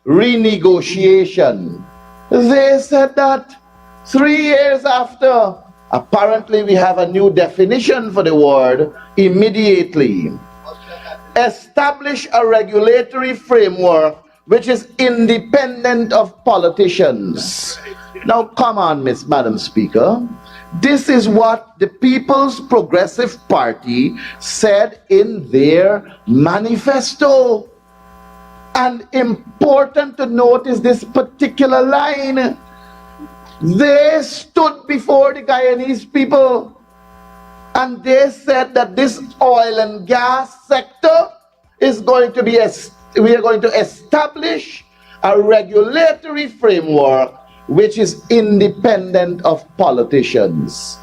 renegotiation. They said that 3 years after. Apparently we have a new definition for the word immediately. Establish a regulatory framework which is independent of politicians. Now come on, Madam Speaker. This is what the People's Progressive Party said in their manifesto. And important to note is this particular line. They stood before the Guyanese people and they said that this oil and gas sector is going to be, we are going to establish a regulatory framework which is independent of politicians.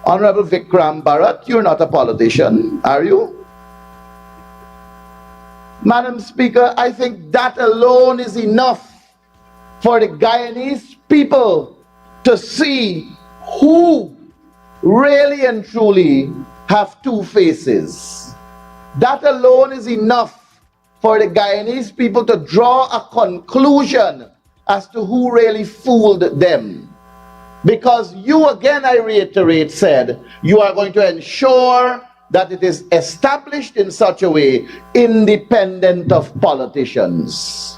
Honorable Vikram Bharat, you're not a politician, are you? Madam Speaker, I think that alone is enough for the Guyanese people to see who really and truly have two faces. That alone is enough for the Guyanese people to draw a conclusion as to who really fooled them. Because you again, I reiterate, said you are going to ensure that it is established in such a way independent of politicians.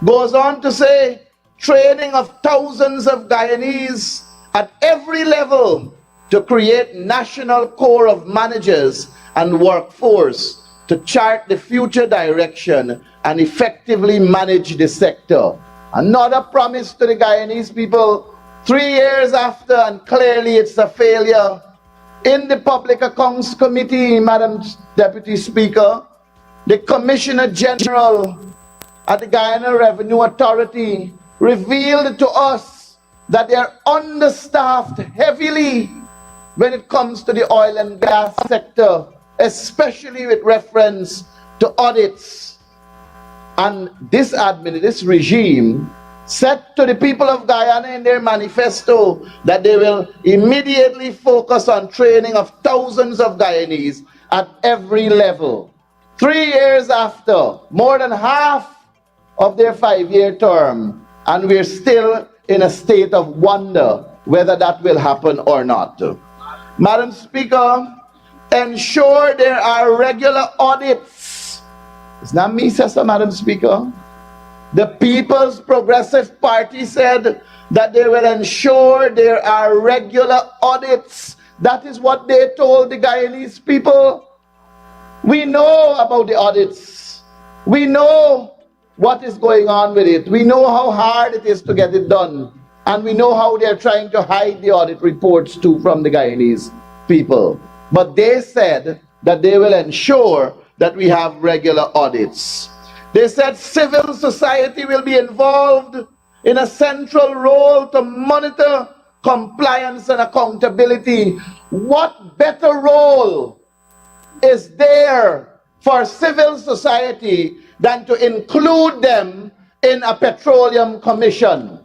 Goes on to say training of thousands of Guyanese at every level to create national corps of managers and workforce to chart the future direction and effectively manage the sector. Another promise to the Guyanese people 3 years after, and clearly it's a failure. In the Public Accounts Committee, Madam Deputy Speaker, the Commissioner General at the Guyana Revenue Authority revealed to us that they are understaffed heavily when it comes to the oil and gas sector, especially with reference to audits. And this regime said to the people of Guyana in their manifesto that they will immediately focus on training of thousands of Guyanese at every level. 3 years after, more than half of their 5-year term, and we're still in a state of wonder whether that will happen or not. Madam Speaker, ensure there are regular audits. It's not me, Sister Madam Speaker. The People's Progressive Party said that they will ensure there are regular audits. That is what they told the Guyanese people. We know about the audits. We know what is going on with it. We know how hard it is to get it done. And we know how they're trying to hide the audit reports too from the Guyanese people. But they said that they will ensure that we have regular audits. They said civil society will be involved in a central role to monitor compliance and accountability. What better role is there for civil society than to include them in a petroleum commission?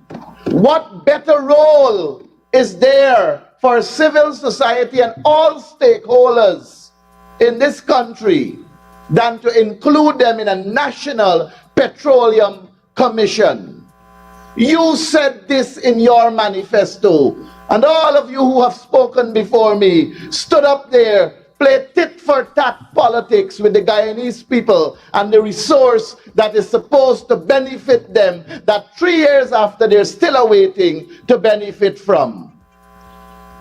What better role is there for civil society and all stakeholders in this country than to include them in a national petroleum commission? You said this in your manifesto, and all of you who have spoken before me stood up there, played tit for tat politics with the Guyanese people and the resource that is supposed to benefit them, that 3 years after they're still awaiting to benefit from.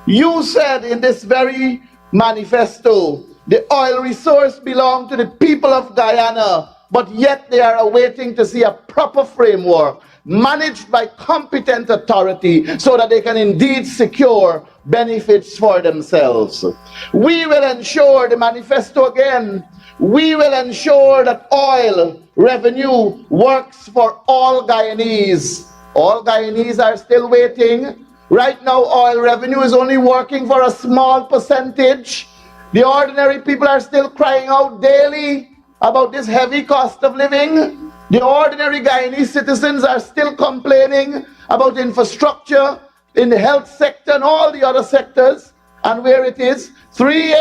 You said in this very manifesto, the oil resource belongs to the people of Guyana, but yet they are awaiting to see a proper framework managed by competent authority so that they can indeed secure benefits for themselves. We will ensure, the manifesto again, we will ensure that oil revenue works for all Guyanese. All Guyanese are still waiting. Right now, oil revenue is only working for a small percentage. The ordinary people are still crying out daily about this heavy cost of living. The ordinary Guyanese citizens are still complaining about infrastructure in the health sector and all the other sectors. And where it is, 3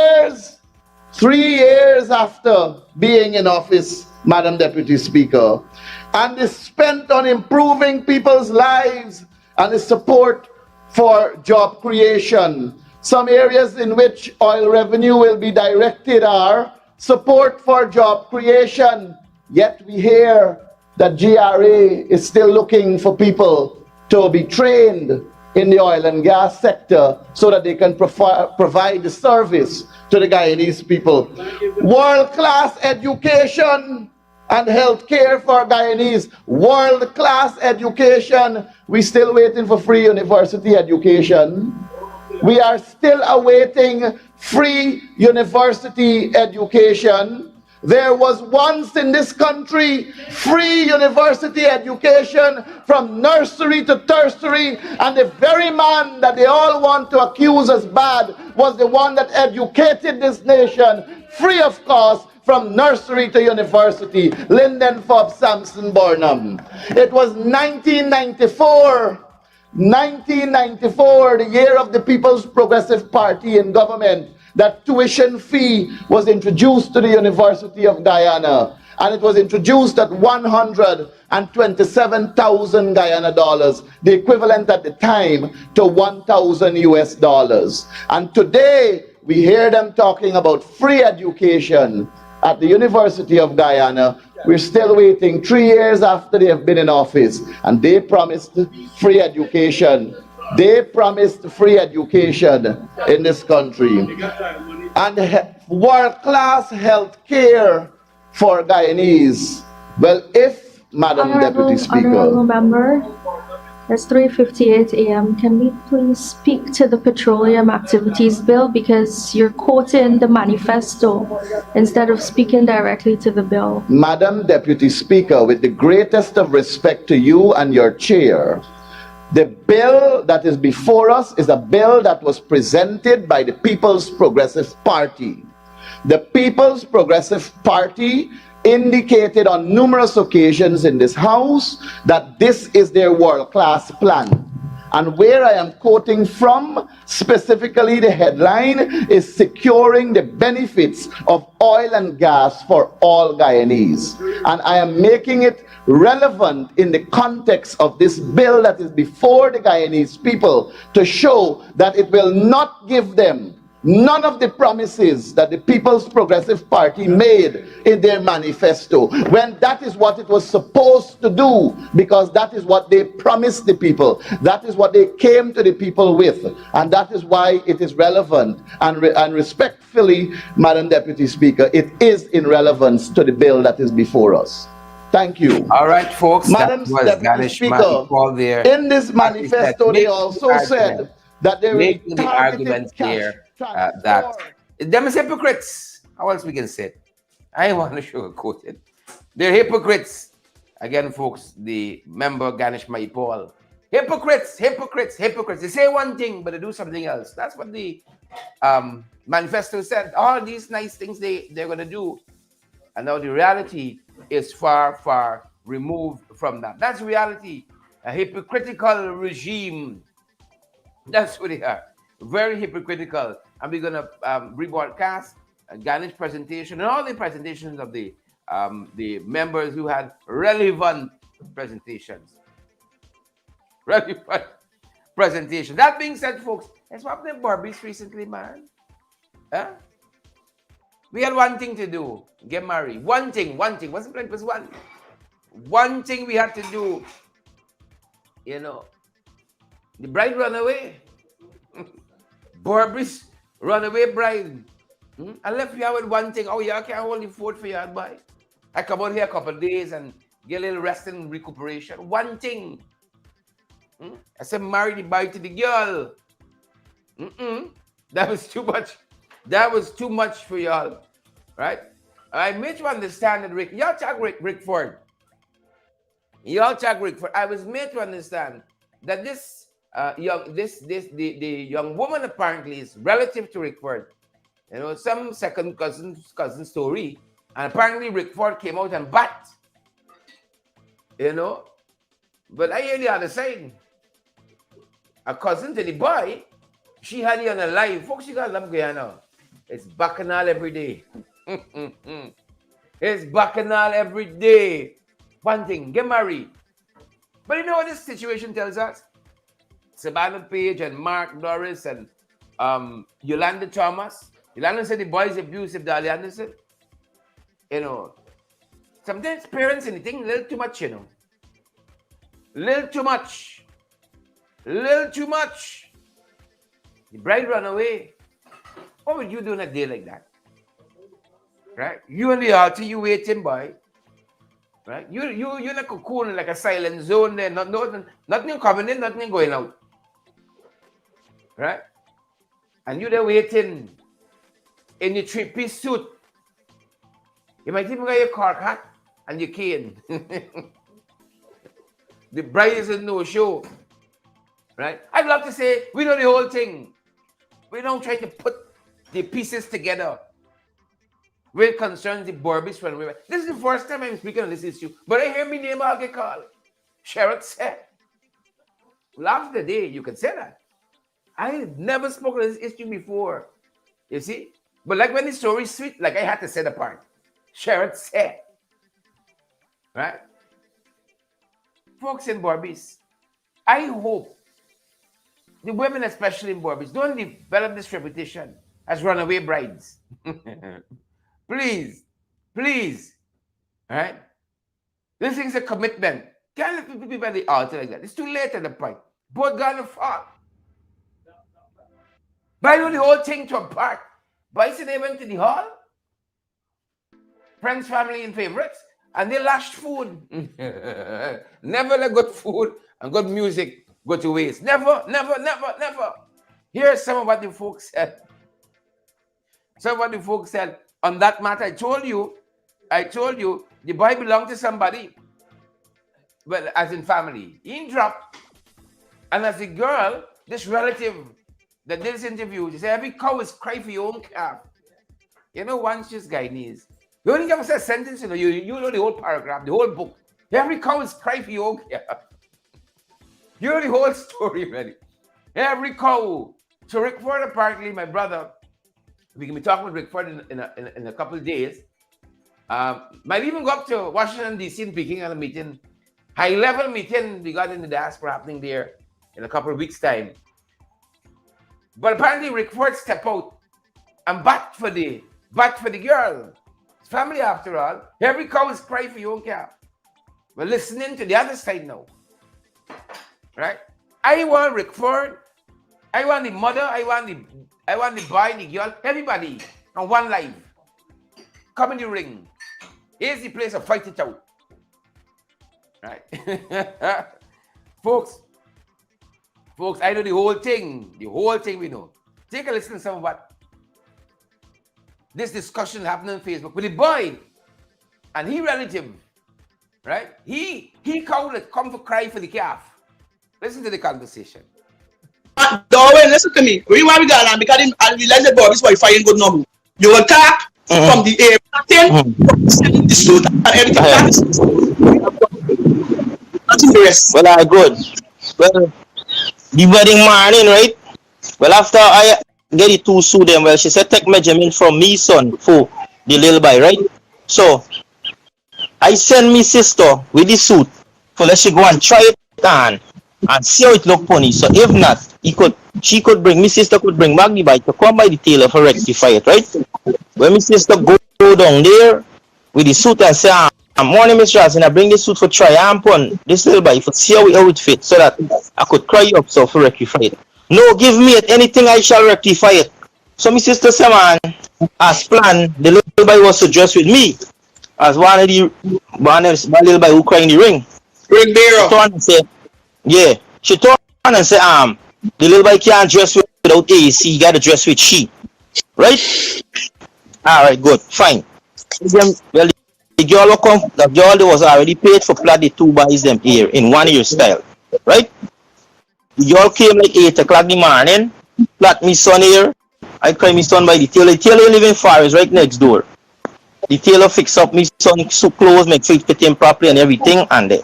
years after being in office, Madam Deputy Speaker, and is spent on improving people's lives and the support for job creation. Some areas in which oil revenue will be directed are support for job creation. Yet we hear that GRA is still looking for people to be trained in the oil and gas sector so that they can provide the service to the Guyanese people. World-class education and health care for Guyanese. World-class education. We're still waiting for free university education. We are still awaiting free university education. There was once in this country free university education from nursery to tertiary, and the very man that they all want to accuse as bad was the one that educated this nation free of cost from nursery to university, Lyndon Fobbs Sampson Burnham. It was 1994, the year of the People's Progressive Party in government, that tuition fee was introduced to the University of Guyana, and it was introduced at 127,000 Guyana dollars, the equivalent at the time to 1,000 US dollars. And today we hear them talking about free education at the University of Guyana. We're still waiting 3 years after they have been in office, and they promised free education. They promised free education in this country. And world-class health care for Guyanese. Well, if, Madam Deputy Speaker. Honorable Member, it's 3:58 a.m. Can we please speak to the Petroleum Activities Bill, because you're quoting the manifesto instead of speaking directly to the bill? Madam Deputy Speaker, with the greatest of respect to you and your chair, the bill that is before us is a bill that was presented by the People's Progressive Party. The People's Progressive Party indicated on numerous occasions in this House that this is their world-class plan. And where I am quoting from, specifically the headline, is securing the benefits of oil and gas for all Guyanese. And I am making it relevant in the context of this bill that is before the Guyanese people to show that it will not give them none of the promises that the People's Progressive Party made in their manifesto, when that is what it was supposed to do, because that is what they promised the people. That is what they came to the people with, and that is why it is relevant. And respectfully, Madam Deputy Speaker, it is in relevance to the bill that is before us. Thank you. All right, folks. Madam That was Deputy Speaker, there. in this manifesto, they also said that they will making the argument here that them is hypocrites. How else we can say it? I want to sugarcoat it. They're hypocrites. Again, folks, the member Ganesh Maipal. Hypocrites, hypocrites, hypocrites. They say one thing, but they do something else. That's what the manifesto said. All these nice things they're going to do. And now the reality is far, far removed from that. That's reality. A hypocritical regime. That's what they are. Very hypocritical. And we're going to rebroadcast Guyana's presentation and all the presentations of the members who had relevant presentations. Relevant presentation. That being said, folks, that's what happened in Barbados recently, man. Huh? We had one thing to do, get married. One thing. Wasn't like it was one. One thing we had to do, you know. The bride run away. Barbados runaway bride. I left you out with one thing. Oh, yeah, I can't hold the fort for you, boy. I come out here a couple of days and get a little rest and recuperation. One thing. I said, marry the boy to the girl. That was too much. That was too much for y'all, right? I made you understand that y'all check Rickford. Y'all check Rickford. I was made to understand that this the young woman apparently is relative to Rickford. You know, some second cousin story, and apparently Rickford came out and bat. You know, but I hear the other side. A cousin to the boy, she had it on a live. Folks, you got love Guyana. It's bacchanal every day. It's bacchanal every day. One thing, get married. But you know what this situation tells us? Savannah Page and Mark Norris and Yolanda Thomas. Yolanda said the boy is abusive, Dolly Anderson. You know, sometimes parents anything a little too much, you know. Little too much. Little too much. The bride run away. What would you do on a day like that? Right? You in the altar, you waiting, boy. Right? You're in a cocoon, like a silent zone there. Nothing coming in, nothing going out. Right? And you're there waiting in your three-piece suit. You might even got your cork hat and your cane. The bride is a no-show. Right? I'd love to say, we know the whole thing. We don't try to put the pieces together. When it concerns the Barbados runaway. This is the first time I'm speaking on this issue, but I hear my name all get called. Sherrod said. Last the day, you can say that. I had never spoken on this issue before. You see? But like when the story is sweet, like I had to say the part. Sherrod said. Right? Folks in Barbados, I hope the women, especially in Barbados, don't develop this reputation as runaway brides. Please, please. All right? This thing's a commitment. Can't let people at the altar like that. It's too late at the point. Both gone far. But I the whole thing to apart. Bison, they went to the hall. Friends, family, and favorites. And they lashed food. Never let good food and good music go to waste. Never, never, never, never. Here's some of what the folks said. Some of what the folks said. On that matter, I told you, the boy belonged to somebody. Well, as in family. He dropped. And as a girl, this relative that did this interview, she said, every cow is cry for your own calf. You know, once just Guyanese. You only give us a sentence, you know the whole paragraph, the whole book. Every cow is cry for your own calf. You know the whole story, man. Every cow. So Rick Ford, apparently, my brother, we can be talking with Rick Ford in a couple of days. Might even go up to Washington, D.C. and Peking at a meeting. High-level meeting we got in the diaspora happening there in a couple of weeks' time. But apparently Rick Ford stepped out and bat for the girl. It's family after all. Every cow is cry for your own calf. We're listening to the other side now. Right? I want Rick Ford. I want the mother. I want the boy, the girl, everybody on one live. Come in the ring. Here's the place to fight it out. Right? Folks, I know the whole thing. The whole thing we know. Take a listen to some of what this discussion happening on Facebook with the boy and he relative. Right? He come for cry for the calf. Listen to the conversation. Darwin, listen to me. We want to go on because I realize the Barbados Wi-Fi ain't good no more. You attack from the thing, selling the suit and everything. That's nothing the rest. Well, I good. Well, the wedding morning, right? Well, after I get the two suit them, well, she said take measurement from me son for the little boy, right? So I send me sister with the suit for let she go and try it on and see how it look funny. So if not, she could bring me sister could bring back the bike to come by the tailor for rectify it, right? When my sister go down there with the suit and say, morning, Mr. Ross, and I bring this suit for try and on this little bike for see how it fit so that I could cry up so for rectify it. No, give me it, anything I shall rectify it. So my sister said, man, as planned, the little boy was to dress with me as one little boy who cry in the ring. Ring bearer. She turned and said, yeah. She turned and said, the little boy can't dress without AC, he got to dress with she. Right? Alright, good, fine. Well, the girl was already paid for plait the two boys them here in 1 year style. Right? The girl came like 8 o'clock in the morning, plait me son here. I cry me son by the tailor. The tailor live in Forest right next door. The tailor fix up me son suit clothes, make sure it fit him properly and everything, and the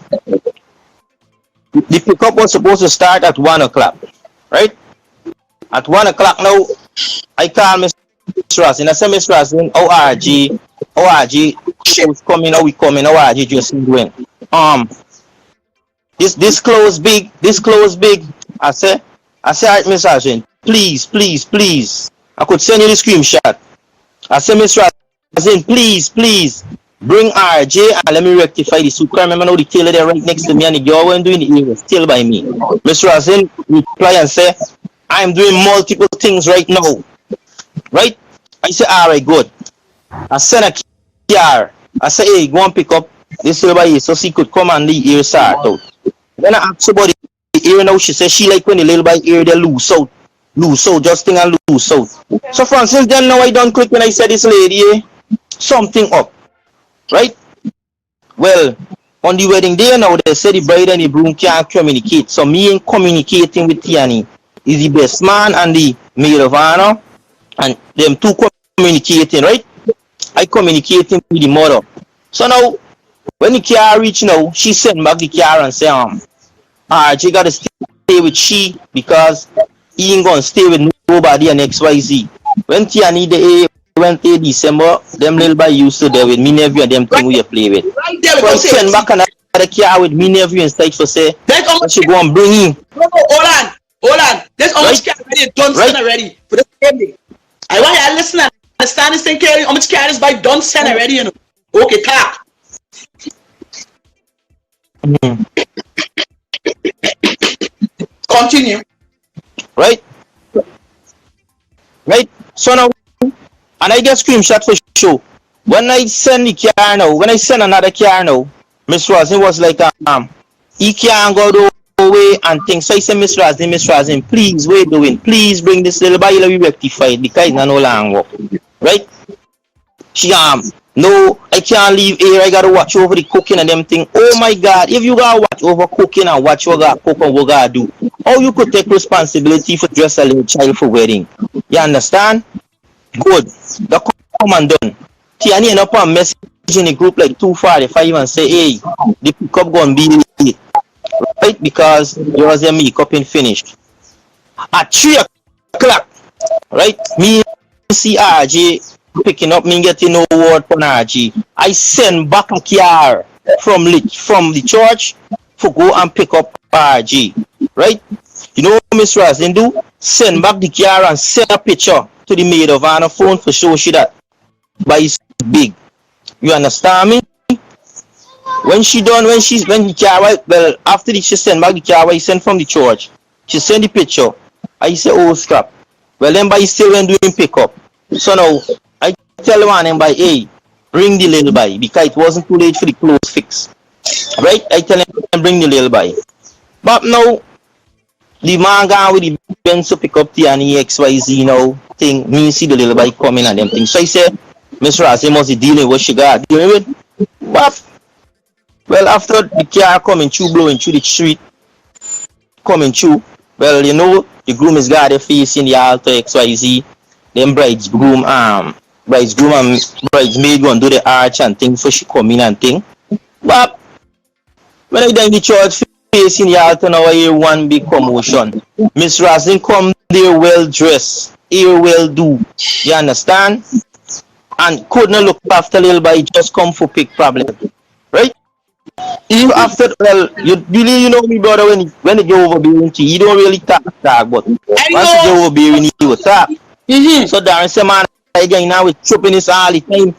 pickup was supposed to start at 1 o'clock. Right? At 1 o'clock now, I call Mr. Ross and I said, Mr. Ross, ORG, shows coming, how we coming, ORG just doing. This clothes big. I said, alright, Mr. Sergeant, please. I could send you the screenshot. I said, Mr. Sergeant, please, bring RJ and let me rectify the suit. I remember now the tailor there right next to me and the girl when doing the ear was still by me. Mr. Sergeant reply and say, I'm doing multiple things right now. Right? I said, alright, good. I sent a car. I said, hey, go and pick up this little boy so she could come and the ear start out. Then I asked about the ear now, she said she like when the little boy ear they loose out, just thing and loose out. So from since then now I don't click when I said this lady, something up. Right? Well, on the wedding day now they say the bride and the groom can't communicate. So me ain't communicating with Tiani. Is the best man and the maid of honor and them two communicating, right? I communicating with the mother. So now when the car reach now, she sent back the car and say, RJ gotta stay with she because he ain't gonna stay with nobody and XYZ. When Tiani went to December, them little boy used to there with me nephew and them thing we play with. Right there, So I send back another car with me nephew inside for say, she go and bring him. No, hold on. There's how much car already done send already for the same day. I want you to listen and understand this thing, Kerry. How much car is by done send already, you know. Okay, talk. Continue. Right? So now, and I get screenshot for show. When I send the car now, when I send another car now, Miss Rosin was like, he can't go the way and things. So I said, Miss Rosin, please, what you doing? Please bring this little boy we rectify because it's not no long work. Right? She no, I can't leave here. I gotta watch over the cooking and them thing. Oh my God, if you gotta watch over cooking and watch what gotta cook and what gotta do, how you could take responsibility for dress a little child for wedding? You understand? Good. The come and done. Tiani end up and message in the group like 2:45 and say, hey, the pickup gonna be late. Right? Because there was a makeup and finished. At 3 o'clock, right? Me see RJ picking up me getting no word from RG. I send back a car from the church for go and pick up RG. Right? You know what Miss Roslyn do? Send back the car and send a picture to the maid of honor phone for show she that by it's big. You understand me? When the car well after she send back the car I send from the church. She send the picture. I say, oh scrap. Well then by still when doing pick up. So now I tell one and by hey, bring the little boy because it wasn't too late for the clothes fix. Right? I tell him bring the little boy. But now the man gone with the Benz to pick up the XYZ now thing. Me see the little boy coming and them things. So I said, Mr. Ross, must be dealing with what she got dealing with. But well after the car coming through, blowing through the street, coming through, well the groom is got their face in the altar XYZ. Them bride's groom Bridegroom and bridesmaid gonna do the arch and thing for she come in and thing. But when I done the church facing the altar now I hear one big commotion. Miss Roslyn come there well dressed, hair well do. You understand? And couldn't look after little boy, just come for pick problem. Right? Even after you really know me brother when you go over bearing you don't really talk, but once you go over bearing you will talk. So Darren say man again now with chopping his all the time.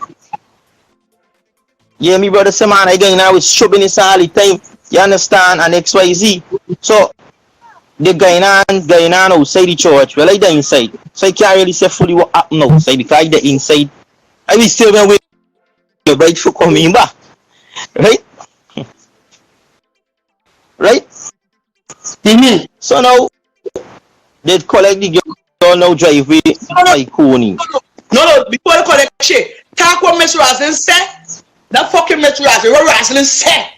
Yeah, me brother say man again now with chopping his all the time. You understand? And XYZ. So the Guyana outside the church, well, like the inside. So I can't really say fully what happened outside because the inside. I will still wait the bride for coming back. Right? Right? So now they collect the girl now drive away by Coney. No, before the collect shit. Talk what Miss Roslyn said. That fucking Miss Roslyn, what Roslyn said.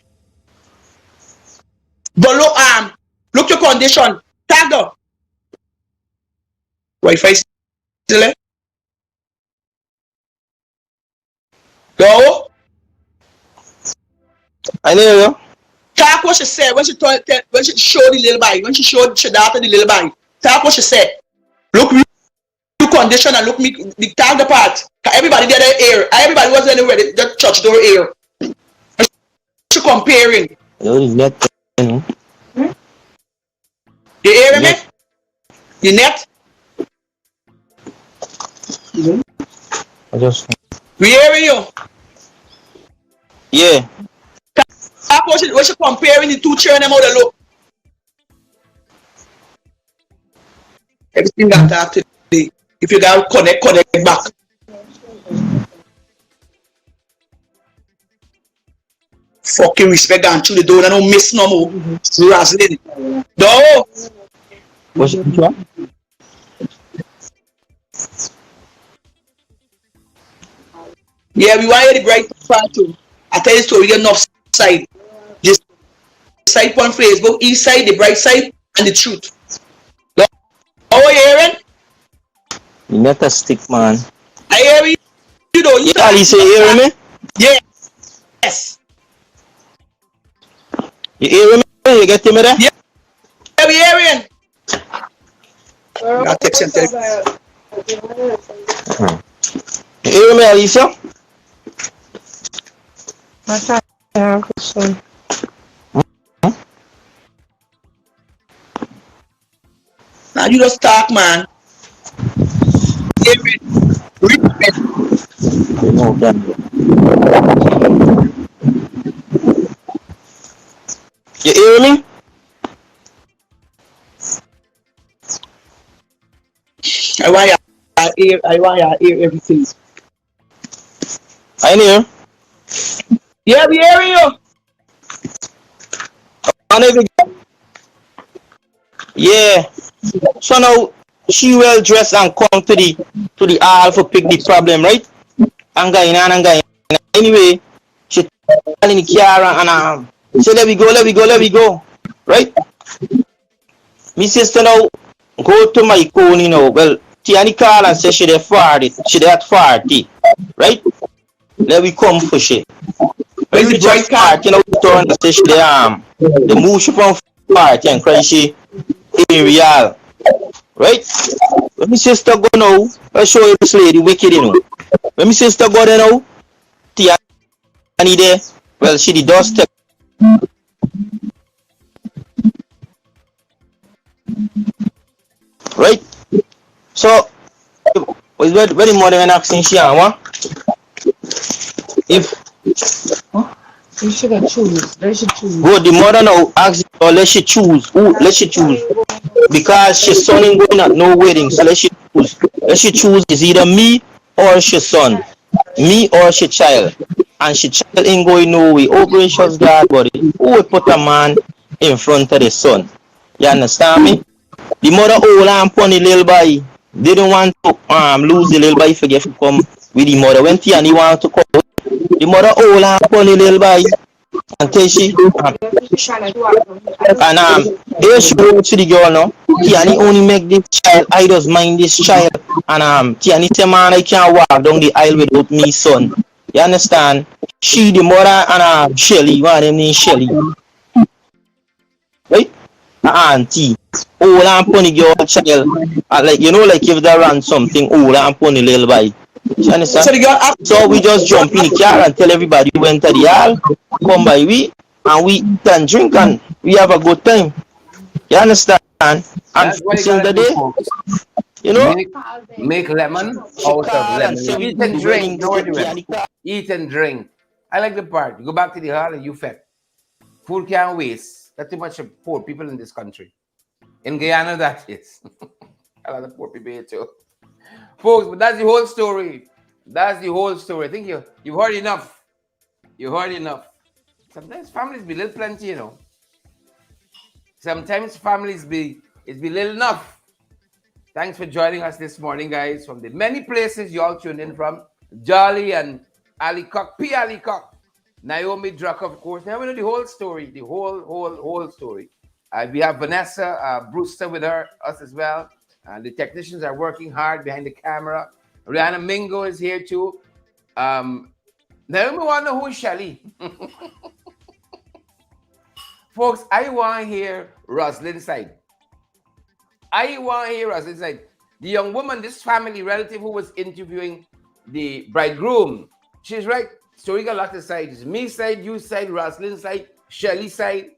But look your condition. Tag them. Wi-Fi still there? Go. I know you. Talk what she said when she showed the little boy, when she showed she daughter the little boy. Talk what she said. Look you condition and look me the tag the part. Everybody did their ear. Everybody was anywhere the church door ear. She comparing. You hear me? You net? We hearing you? Yeah. What you comparing the two children how they look? Everything got to have to be. If you got connect back. Fucking respect and truly don't no miss no more. Roslyn. No. What's it? Yeah, we want the bright part too. I tell you the story, enough side. Just side on Facebook, east side, the bright side, and the truth. No. How are you hearing? You not a stick man. I hear you. You know, yeah, Ali say you hear me? Yeah. Yes. You hear me? You get me there? Yeah. Yeah, we hearing. I'll text him. You hear me, Alicia? Now you just talk, man. Hearing. Respect. You hear me? I want you hear everything. I hear. Yeah, we hearing you. Yeah. So now she well dressed and come to the hall for pick the problem, right? And Guyana. Anyway, she telling the car and say let we go, right? My sister now go to my Coney now. Well, Tiani call and say she there 40, right? Let we come for shit. When we just start, turn and say she there the move she from 40 and cry she in real, right? When my sister go now, I'll show you this lady wicked, you know. When my sister go there now, Tiani there, well she the doorstep. Right? So, very more than asking she what? If you should choose. They should choose. Go the mother now ask or let she choose. Who let she choose? Because she's son ain't going at no wedding, so let she choose. Let she choose is either me or she son. Me or she child. And she child ain't going no way. Oh gracious God, buddy. Who will put a man in front of the son? You understand me? The mother hold on upon the little boy. They don't want to lose the little boy forget to come with the mother. When Tiani want to come, the mother hold on upon the little boy. until she and here she wrote to the girl now. Tiani only make this child, I just mind this child. And Tiani say man I can't walk down the aisle without me son. You understand? She the mother and Shelly, one of them named Shelly. Right? Auntie. Old and pony girl child. Like you know, like if they run something old and pony little boy. You understand? So the girl asked, So we just jump in the car and tell everybody we went to the hall, come by we, and we eat and drink and we have a good time. You understand? And That's what you since gotta the do, day, folks. you know, Make lemon she out of call and say lemon. we Eat and drink. Know what you wedding mean? Eat and drink. I like the part. You go back to the hall and you fed. Food can't waste. That's too much of poor people in this country. In Guyana, that is. A lot of poor people here too. Folks, but that's the whole story. That's the whole story. I think you've heard enough. You heard enough. Sometimes families be little plenty, you know. Sometimes families be little enough. Thanks for joining us this morning, guys, from the many places you all tuned in from. Jolly and Ali Cock, P. Ali Cock, Naomi Druck, of course. Now we know the whole story, the whole story. We have Vanessa Brewster with us as well. The technicians are working hard behind the camera. Rihanna Mingo is here too. Naomi want to know who is Shelly. Folks, I want to hear Rosalind's side. The young woman, this family relative who was interviewing the bridegroom. She's right. Story got lots of sides. Me side, you side, Rosalind's side, Shelly's side,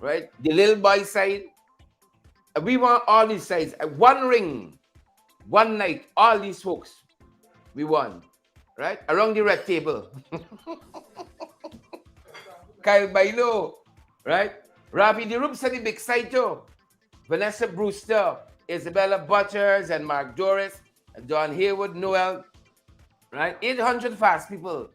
right? The little boy side. We want all these sides. One ring, one night, all these folks. We won, right? Around the red table. Kyle Bailo, right? Ravi the Room said the big side too. Vanessa Brewster, Isabella Butters, and Mark Doris, and Don Haywood, Noel, right? 800 fast people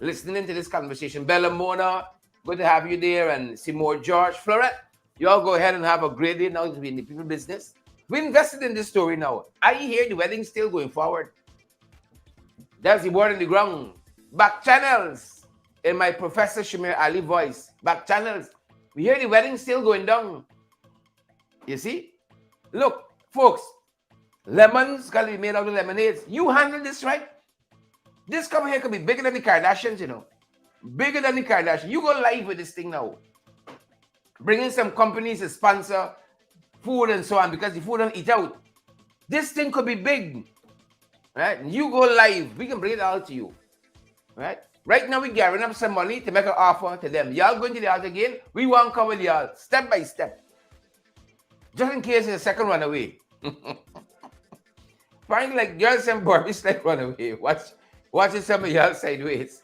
listening to this conversation. Bella Mona, good to have you there, and Seymour George, Florette. You all go ahead and have a great day now to be in the people business. We invested in this story now. I hear the wedding still going forward. That's the word on the ground. Back channels in my Professor Shamir Ali voice. Back channels. We hear the wedding still going down. You see? Look, folks, lemons got to be made out of lemonades. You handle this right. This company here could be bigger than the Kardashians, you know. Bigger than the Kardashians. You go live with this thing now. Bring in some companies to sponsor food and so on because the food don't eat out. This thing could be big. Right? You go live. We can bring it all to you. Right? Right now, we're gathering up some money to make an offer to them. Y'all going to the house again? We want to cover y'all step by step. Just in case it's a second runaway. Find like girls and Barbies like runaway. Watching some of y'all sideways.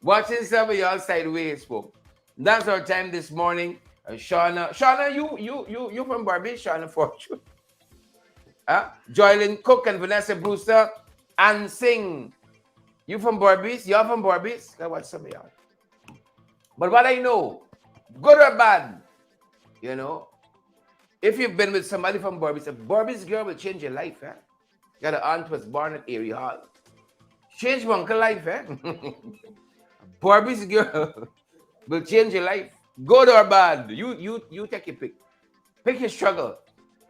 Watching some of y'all sideways, folks. That's our time this morning. Shauna, you from Barbie? Shauna Fortune. Joylyn Cook and Vanessa Brewster and Singh. You from Barbies? Y'all from Barbies? I watch some of y'all. But what I know, good or bad, you know, if you've been with somebody from Barbies, a Barbies girl will change your life, eh? Got an aunt was born at Erie Hall. Change my uncle life, eh? Barbies girl will change your life. Good or bad. You take your pick. Pick your struggle.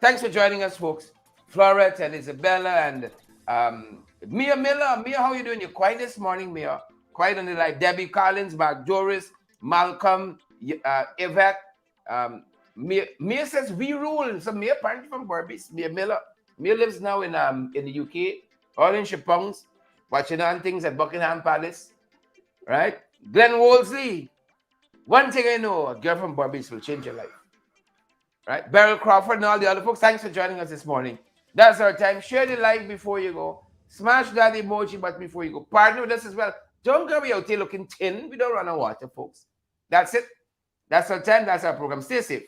Thanks for joining us, folks. Florette and Isabella and Mia Miller. Mia, how you doing? You're quiet this morning, Mia. Quiet on the live. Debbie Collins, Mark Doris, Malcolm, Yvette. Mia says we rule. So Mia apparently from Barbies. Mia Miller. Mia lives now in the UK. All in Chapongs. Watching on things at Buckingham Palace. Right? Glenn Wolseley. One thing I know, a girl from Barbies will change your life. Right? Beryl Crawford and all the other folks, thanks for joining us this morning. That's our time. Share the like before you go. Smash that emoji button before you go. Partner with us as well. Don't go out there looking thin. We don't run on water, folks. That's it. That's our time. That's our program. Stay safe.